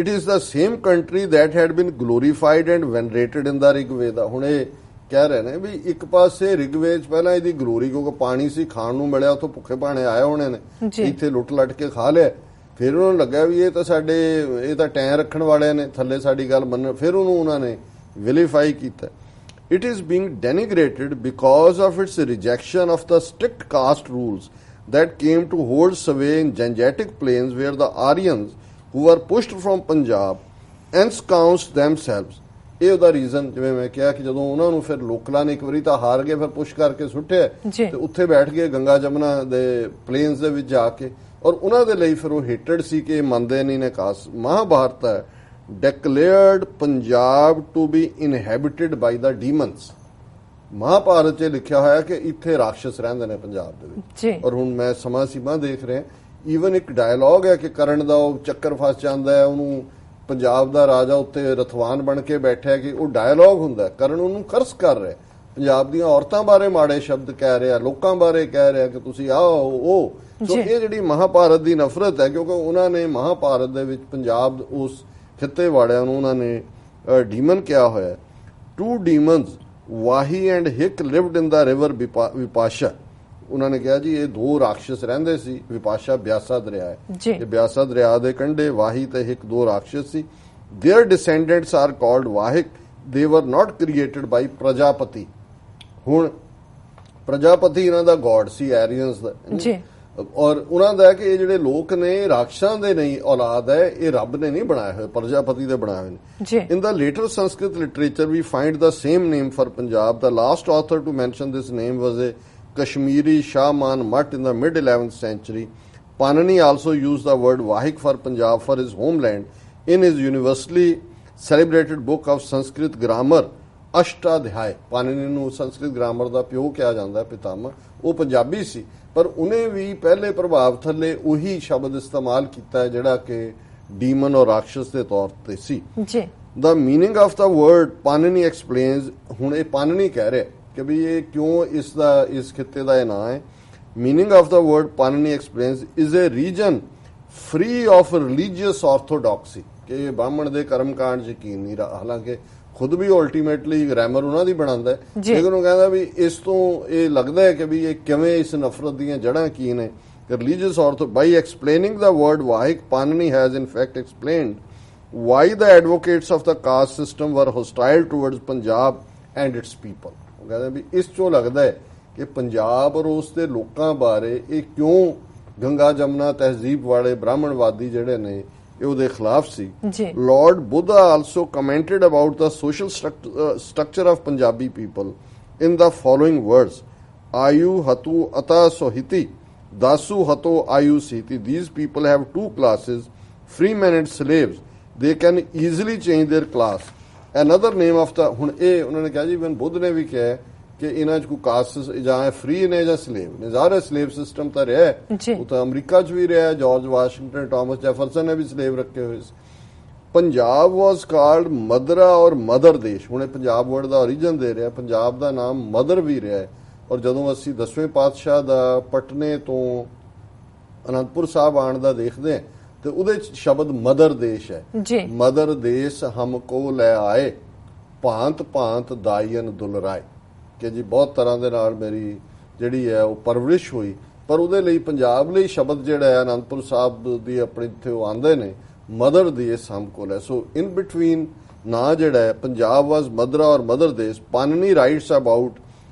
It is the same country that had been glorified and venerated in the Rig Veda. ਹੁਣ ਇਹ ਕਹਿ ਰਹੇ ਨੇ ਵੀ ਇੱਕ ਪਾਸੇ ਰਿਗਵੇਦ ਪਹਿਲਾਂ ਇਹਦੀ ਗਲੋਰੀ ਕਿਉਂਕਿ ਪਾਣੀ ਸੀ, ਖਾਣ ਨੂੰ ਮਿਲਿਆ, ਉੱਥੋਂ ਭੁੱਖੇ ਭਾਣੇ ਆਏ ਹੋਣੇ ਨੇ, ਇੱਥੇ ਲੁੱਟ ਲੱਟ ਕੇ ਖਾ ਲਿਆ। ਫਿਰ ਉਹਨਾਂ ਨੂੰ ਲੱਗਾ ਵੀ ਇਹ ਤਾਂ ਟੈਂ ਰੱਖਣ ਵਾਲਿਆਂ ਨੇ, ਥੱਲੇ ਸਾਡੀ ਗੱਲ ਮੰਨ, ਫਿਰ ਉਹਨੂੰ ਉਹਨਾਂ ਨੇ ਵਿਲੀਫਾਈ ਕੀਤਾ। It is being denigrated because of its rejection of the strict caste rules that came to hold sway in Gangetic plains where the Aryans who were pushed from Punjab ensconced themselves. ਇਹ ਉਹਦਾ reason, ਜਿਵੇਂ ਮੈਂ ਕਿਹਾ ਕਿ ਜਦੋਂ ਉਹਨਾਂ ਨੂੰ ਫਿਰ ਲੋਕਲਾਂ ਨੇ ਇੱਕ ਵਾਰੀ ਤਾਂ ਹਾਰ ਗਏ, ਫਿਰ ਪੁਸ਼ ਕਰਕੇ ਸੁੱਟਿਆ ਤੇ ਉੱਥੇ ਬੈਠ ਗਏ ਗੰਗਾ ਜਮਨਾ ਦੇ ਪਲੇਨਸ ਦੇ ਵਿੱਚ ਜਾ ਕੇ, ਔਰ ਉਹਨਾਂ ਦੇ ਲਈ ਫਿਰ ਉਹ ਹੇਟਡ ਸੀ ਕਿ ਮੰਨਦੇ ਨਹੀਂ ਨੇ ਕਾਸ। ਮਹਾਭਾਰਤ ਹੈ declared Punjab to be inhabited by the demons. Mahabharat 'ਚ ਲਿਖਿਆ ਹੋਇਆ ਕਿ ਇੱਥੇ ਰਾਖਸ਼ ਰਹਿੰਦੇ ਨੇ ਪੰਜਾਬ ਦੇ ਵਿੱਚ। ਔਰ ਹੁਣ ਮੈਂ ਸਮਾਂ ਸੀਮਾ ਦੇਖ ਰਿਹਾ, ਈਵਨ ਇੱਕ ਡਾਇਲੌਗ ਹੈ ਕਿ ਕਰਨ ਦਾ ਉਹ ਚੱਕਰ ਫਸ ਜਾਂਦਾ ਹੈ, ਉਹਨੂੰ ਪੰਜਾਬ ਦਾ ਰਾਜਾ ਉੱਤੇ ਰਥਵਾਨ ਬਣ ਕੇ ਬੈਠਿਆ ਕਿ ਉਹ ਡਾਇਲੌਗ ਹੁੰਦਾ, ਕਰਨ ਉਹਨੂੰ ਕਰਸ ਕਰ ਰਿਹਾ, ਪੰਜਾਬ ਦੀਆਂ ਔਰਤਾਂ ਬਾਰੇ ਮਾੜੇ ਸ਼ਬਦ ਕਹਿ ਰਿਹਾ, ਲੋਕਾਂ ਬਾਰੇ ਕਹਿ ਰਿਹਾ ਕਿ ਤੁਸੀਂ ਆਓ ਉਹ। ਸੋ ਇਹ ਜਿਹੜੀ ਮਹਾਭਾਰਤ ਦੀ ਨਫ਼ਰਤ ਹੈ ਕਿਉਂਕਿ ਉਹਨਾਂ ਨੇ ਮਹਾਭਾਰਤ ਦੇ ਵਿੱਚ ਪੰਜਾਬ ਉਸ ਖਿੱਤੇ ਵਾਲਿਆਂ ਨੂੰ ਉਹਨਾਂ ਨੇ ਡੀਮਨ ਕਿਹਾ ਹੋਇਆ। 2 demons Vahi and Hik lived in the river Vipasha. ਉਹਨਾਂ ਨੇ ਕਿਹਾ ਜੀ ਇਹ 2 ਰਾਖਸ਼ ਰਹਿੰਦੇ ਸੀ। ਵਿਪਾਸ਼ਾ ਬਿਆਸਾ ਦਰਿਆ ਹੈ, ਇਹ ਬਿਆਸਾ ਦਰਿਆ ਦੇ ਕੰਢੇ ਵਾਹੀ ਤੇ ਹਿਕ 2 ਰਾਖਸ਼ ਸੀ। Their descendants are called Vahik, they were not created by Prajapati. ਹੁਣ ਪ੍ਰਜਾਪਤੀ ਇਹਨਾਂ ਦਾ ਗॉड ਸੀ ਐਰੀਅਨਸ ਦਾ। ਔਰ ਉਹਨਾਂ ਦਾ ਕਿ ਇਹ ਜਿਹੜੇ ਲੋਕ ਨੇ ਰਾਖਸ਼ਾਂ ਦੇ ਨਹੀਂ ਔਲਾਦ ਹੈ, ਇਹ ਰੱਬ ਨੇ ਨਹੀਂ ਬਣਾਏ ਹੋਏ, ਪ੍ਰਜਾਪਤੀ ਦੇ ਬਣਾਏ ਹੋਏ ਨੇ। In the later Sanskrit literature we find the same name for Punjab. The last author to mention this name was a Kashmiri Shahman Matt in the mid 11th century. Panini also used the word Vahik for Punjab for his homeland in his universally celebrated book of Sanskrit grammar Ashtadhyayi. Panini ਨੂੰ Sanskrit grammar ਦਾ ਪਿਓ ਕਿਹਾ ਜਾਂਦਾ, ਪਿਤਾਮਾ। ਉਹ ਪੰਜਾਬੀ ਸੀ, ਪਰ ਉਹਨੇ ਵੀ ਪਹਿਲੇ ਪ੍ਰਭਾਵ ਥੱਲੇ ਉਹੀ ਸ਼ਬਦ ਇਸਤੇਮਾਲ ਕੀਤਾ ਹੈ ਜਿਹੜਾ ਕਿ ਡੀਮਨ ਔਰ ਰਾਖਸ਼ ਦੇ ਤੌਰ ਤੇ ਸੀ ਜੀ। The meaning of the word Panini explains. ਹੁਣ ਇਹ ਪਾਣਿਨੀ ਕਹਿ ਰਿਹਾ ਕਿ ਵੀ ਇਹ ਕਿਉਂ ਇਸ ਖਿੱਤੇ ਦਾ ਇਹ ਨਾਂ ਹੈ। Meaning of the word Panini explains is a region free of religious orthodoxy, ਕਿ ਇਹ ਬ੍ਰਾਹਮਣ ਦੇ ਕਰਮਕਾਂਡ ਚ ਯਕੀਨ ਨਹੀਂ। ਹਾਲਾਂਕਿ ਖੁਦ ਵੀ ਅਲਟੀਮੇਟਲੀ ਗ੍ਰਾਮਰ ਉਹਨਾਂ ਦੀ ਬਣਾਉਂਦਾ ਹੈ, ਲੇਕਿਨ ਉਹ ਕਹਿੰਦਾ ਵੀ ਇਸ ਤੋਂ ਇਹ ਲੱਗਦਾ ਹੈ ਕਿ ਵੀ ਇਹ ਕਿਵੇਂ ਇਸ ਨਫ਼ਰਤ ਦੀਆਂ ਜੜ੍ਹਾਂ ਕੀ ਨੇ। Religious ortho by explaining the word Vahik, Panini has in fact explained why the advocates of the caste system were hostile towards Punjab and its people. ਉਹ ਕਹਿੰਦਾ ਵੀ ਇਸ ਚੋਂ ਲੱਗਦਾ ਹੈ ਕਿ ਪੰਜਾਬ ਔਰ ਉਸ ਦੇ ਲੋਕਾਂ ਬਾਰੇ ਇਹ ਕਿਉਂ ਗੰਗਾ ਜਮਨਾ ਤਹਿਜ਼ੀਬ ਵਾਲੇ ਬ੍ਰਾਹਮਣਵਾਦੀ ਜਿਹੜੇ ਨੇ ਇਹ ਉਹਦੇ ਖਿਲਾਫ ਸੀ। Lord Buddha also commented about the social structure of Punjabi people in the following words, ਆਯੂ ਹਤੂ ਅਤਾ ਸੋਹਿਤੀ ਦਾਸੂ ਹਤੋ ਆਯੂ ਸੀਤੀ। These people have two classes, free man and slaves. They can easily change their class. Another name of the, ਹੁਣ ਇਹ ਉਹਨਾਂ ਨੇ ਕਿਹਾ ਜੀ ਬੁੱਧ ਨੇ ਵੀ ਕਿਹਾ ਕਿ ਇਹਨਾਂ 'ਚ ਕੋਈ ਕਾਸਟ ਜਾਂ ਫ੍ਰੀ ਨੇ ਜਾਂ ਸਲੇਵ ਨੇ। ਜ਼ਾਹਰ ਸਲੇਵ ਸਿਸਟਮ ਤਾਂ ਰਿਹਾ, ਉਹ ਤਾਂ ਅਮਰੀਕਾ 'ਚ ਵੀ ਰਿਹਾ, ਜਾਰਜ ਵਾਸ਼ਿੰਗਟਨ, ਥਾਮਸ ਜੈਫਰਸਨ ਨੇ ਵੀ ਸਲੇਵ ਰੱਖੇ ਹੋਏ ਸੀ। ਪੰਜਾਬ ਵਾਜ਼ ਕਾਲਡ ਮਦਰਾ ਔਰ ਮਦਰ ਦੇਸ਼। ਹੁਣ ਇਹ ਪੰਜਾਬ ਵਰਡ ਦਾ ਓਰੀਜਨ ਦੇ ਰਿਹਾ, ਪੰਜਾਬ ਦਾ ਨਾਮ ਮਦਰ ਵੀ ਰਿਹਾ ਹੈ। ਔਰ ਜਦੋਂ ਅਸੀਂ 10ਵੇਂ ਪਾਤਸ਼ਾਹ ਦਾ ਪਟਨੇ ਤੋਂ ਅਨੰਦਪੁਰ ਸਾਹਿਬ ਆਉਣ ਦਾ ਦੇਖਦੇ ਹਾਂ ਤੇ ਉਹਦੇ 'ਚ ਸ਼ਬਦ ਮਦਰ ਦੇਸ਼ ਹੈ। ਮਦਰ ਦੇਸ਼ ਹਮਕੋ ਲੈ ਆਏ, ਭਾਂਤ ਭਾਂਤ ਦਾਈਨ ਦੁਲਰਾਏ, ਕਿ ਜੀ ਬਹੁਤ ਤਰ੍ਹਾਂ ਦੇ ਨਾਲ ਮੇਰੀ ਜਿਹੜੀ ਹੈ ਉਹ ਪਰਵਰਿਸ਼ ਹੋਈ। ਪਰ ਉਹਦੇ ਲਈ ਪੰਜਾਬ ਲਈ ਸ਼ਬਦ ਜਿਹੜਾ ਹੈ ਅਨੰਦਪੁਰ ਸਾਹਿਬ ਦੀ ਆਪਣੇ ਇੱਥੇ ਉਹ ਆਉਂਦੇ ਨੇ, ਮਦਰ ਦੇਸ਼ ਹਮ ਕੋਲ ਹੈ। ਸੋ ਇਨ ਬਿਟਵੀਨ ਨਾਂ ਜਿਹੜਾ ਹੈ ਪੰਜਾਬ ਵਾਜ਼ ਮਦਰਾ ਔਰ ਮਦਰ ਦੇਸ਼। Panini writes about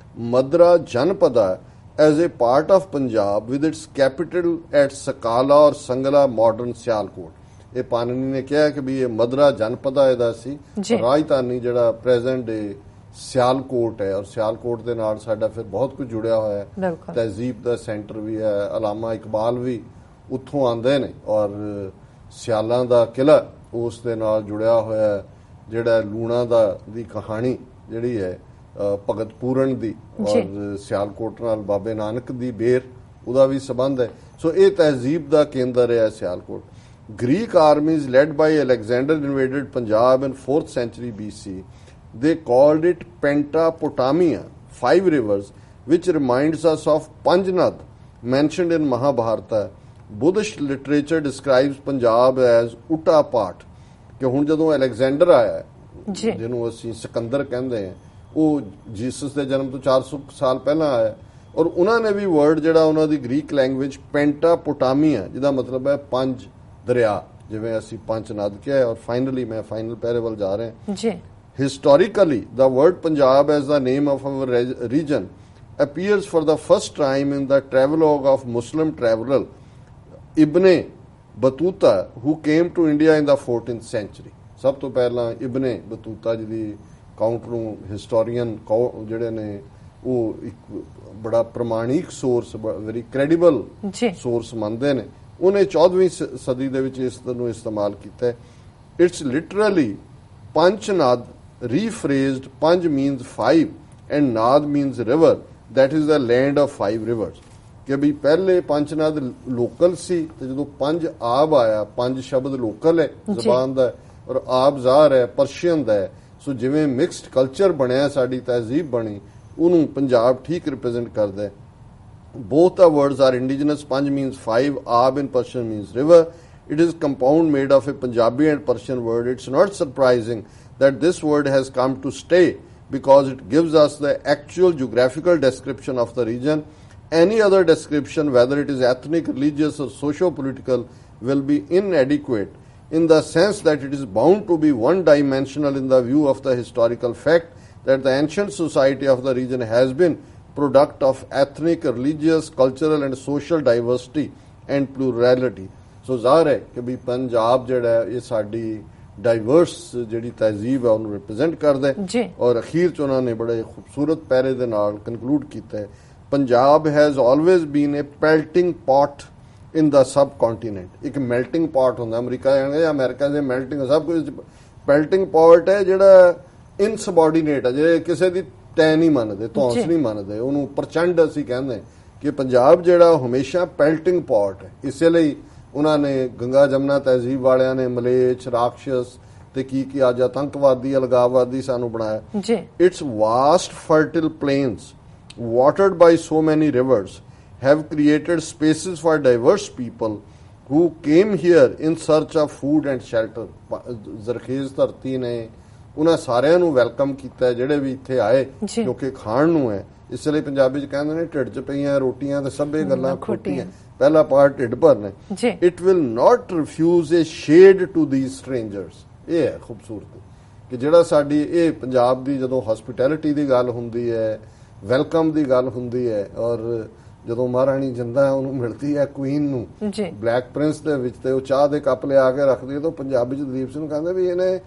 Madra Janapada as a part of Punjab with its capital at Sakala or Sangala modern Sialkot. ਇਹ ਪਾਣਿਨੀ ਨੇ ਕਿਹਾ ਕਿ ਵੀ ਇਹ ਮਦਰਾ ਜਨਪਦਾ ਇਹਦਾ ਸੀ, ਰਾਜਧਾਨੀ ਜਿਹੜਾ ਪ੍ਰੈਜ਼ੈਂਟ ਡੇ ਸਿਆਲਕੋਟ ਹੈ। ਔਰ ਸਿਆਲਕੋਟ ਦੇ ਨਾਲ ਸਾਡਾ ਫਿਰ ਬਹੁਤ ਕੁਝ ਜੁੜਿਆ ਹੋਇਆ ਹੈ। ਤਹਿਜ਼ੀਬ ਦਾ ਸੈਂਟਰ ਵੀ ਹੈ, ਅਲਾਮਾ ਇਕਬਾਲ ਵੀ ਉੱਥੋਂ ਆਉਂਦੇ ਨੇ। ਔਰ ਸਿਆਲਾਂ ਦਾ ਕਿਲਾ ਉਸ ਦੇ ਨਾਲ ਜੁੜਿਆ ਹੋਇਆ ਹੈ, ਜਿਹੜਾ ਲੂਣਾ ਦੀ ਕਹਾਣੀ ਜਿਹੜੀ ਹੈ ਭਗਤ ਪੂਰਨ ਦੀ, ਔਰ ਸਿਆਲਕੋਟ ਨਾਲ ਬਾਬੇ ਨਾਨਕ ਦੀ ਬੇਰ, ਉਹਦਾ ਵੀ ਸੰਬੰਧ ਹੈ। ਸੋ ਇਹ ਤਹਿਜ਼ੀਬ ਦਾ ਕੇਂਦਰ ਹੈ Sialkot. Greek armies led by Alexander invaded Punjab in 4th century BC. They called it Pentapotamia, 5 rivers, which reminds us of Panjnad mentioned in Mahabharata. Buddhist literature describes Punjab as Uttapat. ਕਿ ਹੁਣ ਜਦੋਂ ਅਲੈਗਜ਼ੈਂਡਰ ਆਇਆ, ਜਿਹਨੂੰ ਅਸੀਂ ਸਿਕੰਦਰ ਕਹਿੰਦੇ ਹਾਂ, ਉਹ ਜੀਸਸ ਦੇ ਜਨਮ ਤੋਂ 400 ਸਾਲ ਪਹਿਲਾਂ ਆਇਆ। ਔਰ ਉਹਨਾਂ ਨੇ ਵੀ ਵਰਡ ਜਿਹੜਾ ਉਹਨਾਂ ਦੀ ਗ੍ਰੀਕ ਲੈਂਗੁਏਜ ਪੈਂਟਾਪੋਟਾਮੀਆ, ਜਿਹਦਾ ਮਤਲਬ ਹੈ 5 ਦਰਿਆ, ਜਿਵੇਂ ਅਸੀਂ ਪੰਜ ਨਦ ਕਿਹਾ। ਔਰ ਫਾਈਨਲੀ ਮੈਂ ਫਾਈਨਲ ਪੈਰੇ ਵੱਲ ਜਾ ਰਿਹਾ ਜੀ। Historically, the word Punjab as the name of our region appears for the first time in the travelogue of Muslim traveler Ibn Battuta, who came to India in the 14th century. ਸਭ ਤੋਂ ਪਹਿਲਾਂ ਇਬਨ ਬਤੂਤਾ ਜਿਹਦੀ count ਨੂੰ historian ਜਿਹੜੇ ਨੇ ਉਹ ਇੱਕ ਬੜਾ ਪ੍ਰਮਾਣਿਕ ਸੋਰਸ, ਵੈਰੀ ਕ੍ਰੈਡੀਬਲ ਸੋਰਸ ਮੰਨਦੇ ਨੇ। ਉਹਨੇ 14ਵੀਂ ਸਦੀ ਦੇ ਵਿੱਚ ਇਸ ਨੂੰ ਇਸਤੇਮਾਲ ਕੀਤਾ। It's literally Panchanad rephrased. Panj means 5 and Nad means river, that is the land of 5 rivers. ਕਿ ਵੀ ਪਹਿਲੇ ਪੰਚਨਾਦ ਲੋਕਲ ਸੀ ਤੇ ਜਦੋਂ ਪੰਜ ਆਬ ਆਇਆ, ਪੰਜ ਸ਼ਬਦ ਲੋਕਲ ਹੈ ਜ਼ਬਾਨ ਦਾ, ਔਰ ਆਬ ਜ਼ਾਹਰ ਹੈ ਪਰਸ਼ੀਅਨ ਦਾ ਹੈ। ਸੋ ਜਿਵੇਂ ਮਿਕਸਡ ਕਲਚਰ ਬਣਿਆ, ਸਾਡੀ ਤਹਿਜ਼ੀਬ ਬਣੀ, ਉਹਨੂੰ ਪੰਜਾਬ ਠੀਕ ਰਿਪਰੈਜ਼ੈਂਟ ਕਰਦਾ ਹੈ। Both the words are indigenous. Panj means 5, Aab in Persian means river. It is compound made of a Punjabi and Persian word. It's not surprising that this word has come to stay because it gives us the actual geographical description of the region. Any other description, whether it is ethnic, religious or socio-political, will be inadequate in the sense that it is bound to be one-dimensional in the view of the historical fact that the ancient society of the region has been product of ethnic, religious, cultural and social diversity and plurality. So ਜ਼ਾਹਰ ਹੈ ਕਿ ਵੀ ਪੰਜਾਬ ਜਿਹੜਾ ਇਹ ਸਾਡੀ diverse ਜਿਹੜੀ ਤਹਿਜ਼ੀਬ ਹੈ ਉਹਨੂੰ represent ਕਰਦਾ ਹੈ ਔਰ ਅਖੀਰ ਚ ਉਹਨਾਂ ਨੇ ਬੜੇ ਖੂਬਸੂਰਤ ਪੈਰੇ ਦੇ ਨਾਲ ਕਨਕਲੂਡ ਕੀਤਾ ਹੈ Punjab has always been a melting pot in the subcontinent. ਇੱਕ ਮੈਲਟਿੰਗ ਪੌਟ ਹੁੰਦਾ ਅਮਰੀਕਾ ਜਾਂ ਅਮਰੀਕਾ ਦੇ ਮੈਲਟਿੰਗ ਸਭ ਕੁਝ ਪੈਲਟਿੰਗ ਪੌਟ ਹੈ ਜਿਹੜਾ ਇਨਸਬੋਰਡੀਨੇਟ ਹੈ ਜਿਹੜੇ ਕਿਸੇ ਦੀ ਤੈ ਨਹੀਂ ਮੰਨਦੇ ਧੌਂਸ ਨਹੀਂ ਮੰਨਦੇ ਉਹਨੂੰ ਪ੍ਰਚੰਡ ਅਸੀਂ ਕਹਿੰਦੇ ਕਿ ਪੰਜਾਬ ਜਿਹੜਾ ਹਮੇਸ਼ਾ ਪੈਲਟਿੰਗ ਪੌਟ ਹੈ। ਇਸੇ ਲਈ ਉਹਨਾਂ ਨੇ ਗੰਗਾ ਜਮਨਾ ਤਹਿਜ਼ੀਬ ਵਾਲਿਆਂ ਨੇ ਮਲੇਛ ਰਾਖਸ਼ਸ ਤੇ ਕੀ ਅੱਜ ਆਤੰਕਵਾਦੀ ਅਲਗਾਵਵਾਦੀ ਸਾਨੂੰ ਬਣਾਇਆ। ਇਟਸ ਵਾਸਟ ਫਰਟਿਲ ਪਲੇਨਸ ਵਾਟਰਡ ਬਾਈ ਸੋ ਮੈਨੀ reverse have created spaces for diverse people who came here in search of food and shelter। ਜ਼ਰਖੇਜ਼ ਧਰਤੀ ਨੇ ਉਹਨਾਂ ਸਾਰਿਆਂ ਨੂੰ ਵੈਲਕਮ ਕੀਤਾ ਜਿਹੜੇ ਵੀ ਇੱਥੇ ਆਏ ਕਿਉਂਕਿ ਖਾਣ ਨੂੰ ਹੈ। ਇਸ ਲਈ ਪੰਜਾਬੀ ਚ ਕਹਿੰਦੇ ਨੇ ਢਿੱਡ ਚ ਪਈਆਂ ਰੋਟੀਆਂ ਤੇ ਸਭੇ ਗੱਲਾਂ ਖੋਟੀਆਂ ਪਹਿਲਾ ਪਾਰਟ ਢਿੱਡ ਭਰਨਾ। It will not refuse a shade to these strangers. ਇਹ ਹੈ ਖੂਬਸੂਰਤੀ ਕਿ ਜਿਹੜਾ ਸਾਡੀ ਇਹ ਪੰਜਾਬ ਦੀ ਜਦੋਂ ਹਸਪਿਟੈਲਿਟੀ ਦੀ ਗੱਲ ਹੁੰਦੀ ਹੈ ਵੈਲਕਮ ਦੀ ਗੱਲ ਹੁੰਦੀ ਹੈ ਔਰ ਜਦੋਂ ਮਹਾਰਾਣੀ ਜਿੰਦਾ ਉਹਨੂੰ ਮਿਲਦੀ ਹੈ ਕੁਈਨ ਨੂੰ ਬਲੈਕ ਪ੍ਰਿੰਸ ਦੇ ਵਿੱਚ ਤੇ ਉਹ ਚਾਹ ਦੇ ਕੱਪ ਲਿਆ ਕੇ ਰੱਖਦੀ ਹੈ ਤਾਂ ਪੰਜਾਬੀ ਚ ਦਲੀਪ ਸਿੰਘ ਕਹਿੰਦੇ ਵੀ ਇਹਨੇ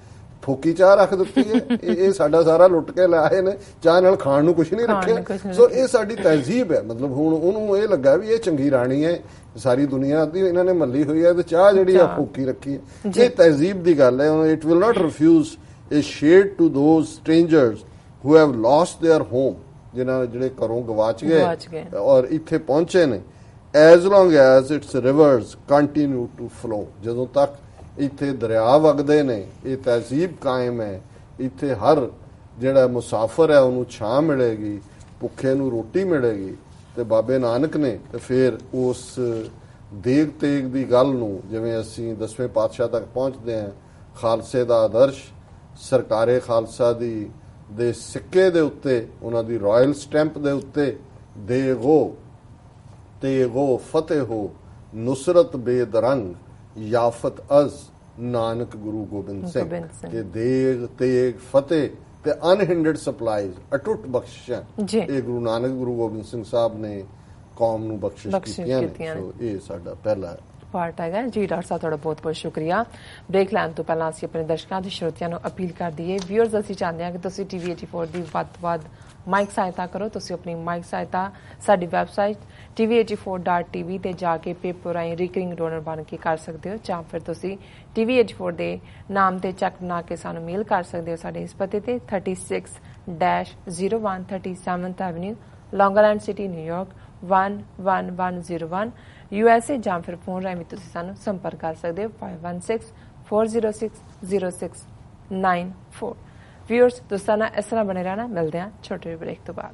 ਫੋਕੀ ਚਾਹ ਰੱਖ ਦਿੱਤੀ ਹੈ ਇਹ ਸਾਡਾ ਸਾਰਾ ਲੁੱਟ ਕੇ ਲਾਏ ਨੇ ਚਾਹ ਨਾਲ ਖਾਣ ਨੂੰ ਕੁਝ ਨਹੀਂ ਰੱਖਿਆ। ਸੋ ਇਹ ਸਾਡੀ ਤਹਿਜ਼ੀਬ ਹੈ ਮਤਲਬ ਹੁਣ ਉਹਨੂੰ ਇਹ ਲੱਗਾ ਵੀ ਇਹ ਚੰਗੀ ਰਾਣੀ ਹੈ ਸਾਰੀ ਦੁਨੀਆ ਦੀ ਇਹਨਾਂ ਨੇ ਮੱਲੀ ਹੋਈ ਹੈ ਤੇ ਚਾਹ ਜਿਹੜੀ ਆ ਫੋਕੀ ਰੱਖੀ ਹੈ। ਇਹ ਤਹਿਜ਼ੀਬ ਦੀ ਗੱਲ ਹੈ। It will not refuse a shade to those strangers who have lost their home ਜਿਨ੍ਹਾਂ ਜਿਹੜੇ ਘਰੋਂ ਗਵਾਚ ਗਏ ਔਰ ਇੱਥੇ ਪਹੁੰਚੇ ਨੇ। As long as its rivers continue to flow ਜਦੋਂ ਤੱਕ ਇੱਥੇ ਦਰਿਆ ਵਗਦੇ ਨੇ ਇਹ ਤਹਿਜ਼ੀਬ ਕਾਇਮ ਹੈ। ਇੱਥੇ ਹਰ ਜਿਹੜਾ ਮੁਸਾਫਰ ਹੈ ਉਹਨੂੰ ਛਾਂ ਮਿਲੇਗੀ ਭੁੱਖੇ ਨੂੰ ਰੋਟੀ ਮਿਲੇਗੀ ਤੇ ਬਾਬੇ ਨਾਨਕ ਨੇ ਤੇ ਫਿਰ ਉਸ ਦੇਗ ਤੇਗ ਦੀ ਗੱਲ ਨੂੰ ਜਿਵੇਂ ਅਸੀਂ 10ਵੇਂ ਪਾਤਸ਼ਾਹ ਤੱਕ ਪਹੁੰਚਦੇ ਹਾਂ ਖਾਲਸੇ ਦਾ ਆਦਰਸ਼ ਸਰਕਾਰੇ ਖਾਲਸਾ ਦੀ ਦੇ ਸਿੱਕੇ ਦੇ ਉੱਤੇ ਉਹਨਾਂ ਦੀ ਰਾਇਲ ਸਟੈਂਪ ਦੇ ਉੱਤੇ ਦੇਗੋ ਤੇਗੋ ਫਤਿਹ ਹੋ ਨੁਸਰਤ ਬੇਦਰੰਗ ਯਾਫਤ ਅਜ਼ ਨਾਨਕ ਗੁਰੂ ਗੋਬਿੰਦ ਸਿੰਘ ਕਿ ਦੇਗ ਤੇਗ ਫਤਿਹ ਤੇ ਅਨਹਿੰਡਰਡ ਸਪਲਾਈਜ਼ ਅਟੁੱਟ ਬਖਸ਼ਿਸ਼ਾਂ ਇਹ ਗੁਰੂ ਨਾਨਕ ਗੁਰੂ ਗੋਬਿੰਦ ਸਿੰਘ ਸਾਹਿਬ ਨੇ ਕੌਮ ਨੂੰ ਬਖਸ਼ਿਸ਼ ਕੀਤੀਆਂ ਨੇ। ਸੋ ਇਹ ਸਾਡਾ ਪਹਿਲਾ ਪਾਰਟ ਹੈਗਾ ਜੀ। ਡਾਕਟਰ ਸਾਹਿਬ ਤੁਹਾਡਾ ਬਹੁਤ ਬਹੁਤ ਸ਼ੁਕਰੀਆ। ਬ੍ਰੇਕ ਲੈਣ ਤੋਂ ਪਹਿਲਾਂ ਅਸੀਂ ਆਪਣੇ ਦਰਸ਼ਕਾਂ ਤੇ ਸਰੋਤਿਆਂ ਨੂੰ ਅਪੀਲ ਕਰ ਦਈਏ ਵਿਊਅਰਸ ਅਸੀਂ ਚਾਹੁੰਦੇ ਹਾਂ ਕਿ ਤੁਸੀਂ TV 84 ਦੀ ਵੱਧ ਤੋਂ ਵੱਧ ਮਾਈਕ ਸਹਾਇਤਾ ਕਰੋ। ਤੁਸੀਂ ਆਪਣੀ ਮਾਈਕ ਸਹਾਇਤਾ ਸਾਡੀ ਵੈਬਸਾਈਟ tv84.tv ਤੇ ਜਾ ਕੇ ਪੇਪਰ ਰਾਹੀਂ ਰਿਕਰਿੰਗ ਡੋਨਰ ਬਣ ਕੇ ਕਰ ਸਕਦੇ ਹੋ ਜਾਂ ਫਿਰ ਤੁਸੀਂ TV84 ਦੇ ਨਾਮ ਤੇ ਚੈੱਕ ਬਣਾ ਕੇ ਸਾਨੂੰ ਮੇਲ ਕਰ ਸਕਦੇ ਹੋ ਸਾਡੇ ਇਸ ਪਤੇ ਤੇ 36-01 37th ਐਵਨਿਊ ਲੌਂਗ ਆਈਲੈਂਡ ਸਿਟੀ ਨਿਊਯਾਰਕ 11101 USA ਜਾਂ ਫਿਰ ਫੋਨ ਰਾਹੀਂ ਵੀ ਤੁਸੀਂ ਸਾਨੂੰ ਸੰਪਰਕ ਕਰ ਸਕਦੇ ਹੋ 5164060694। ਵਿਊਅਰਸ ਦੋਸਤਾਨਾ ਇਸ ਤਰ੍ਹਾਂ ਬਣੇ ਰਹਿਣਾ। ਮਿਲਦੇ ਹਾਂ ਛੋਟੇ ਬ੍ਰੇਕ ਤੋਂ ਬਾਅਦ।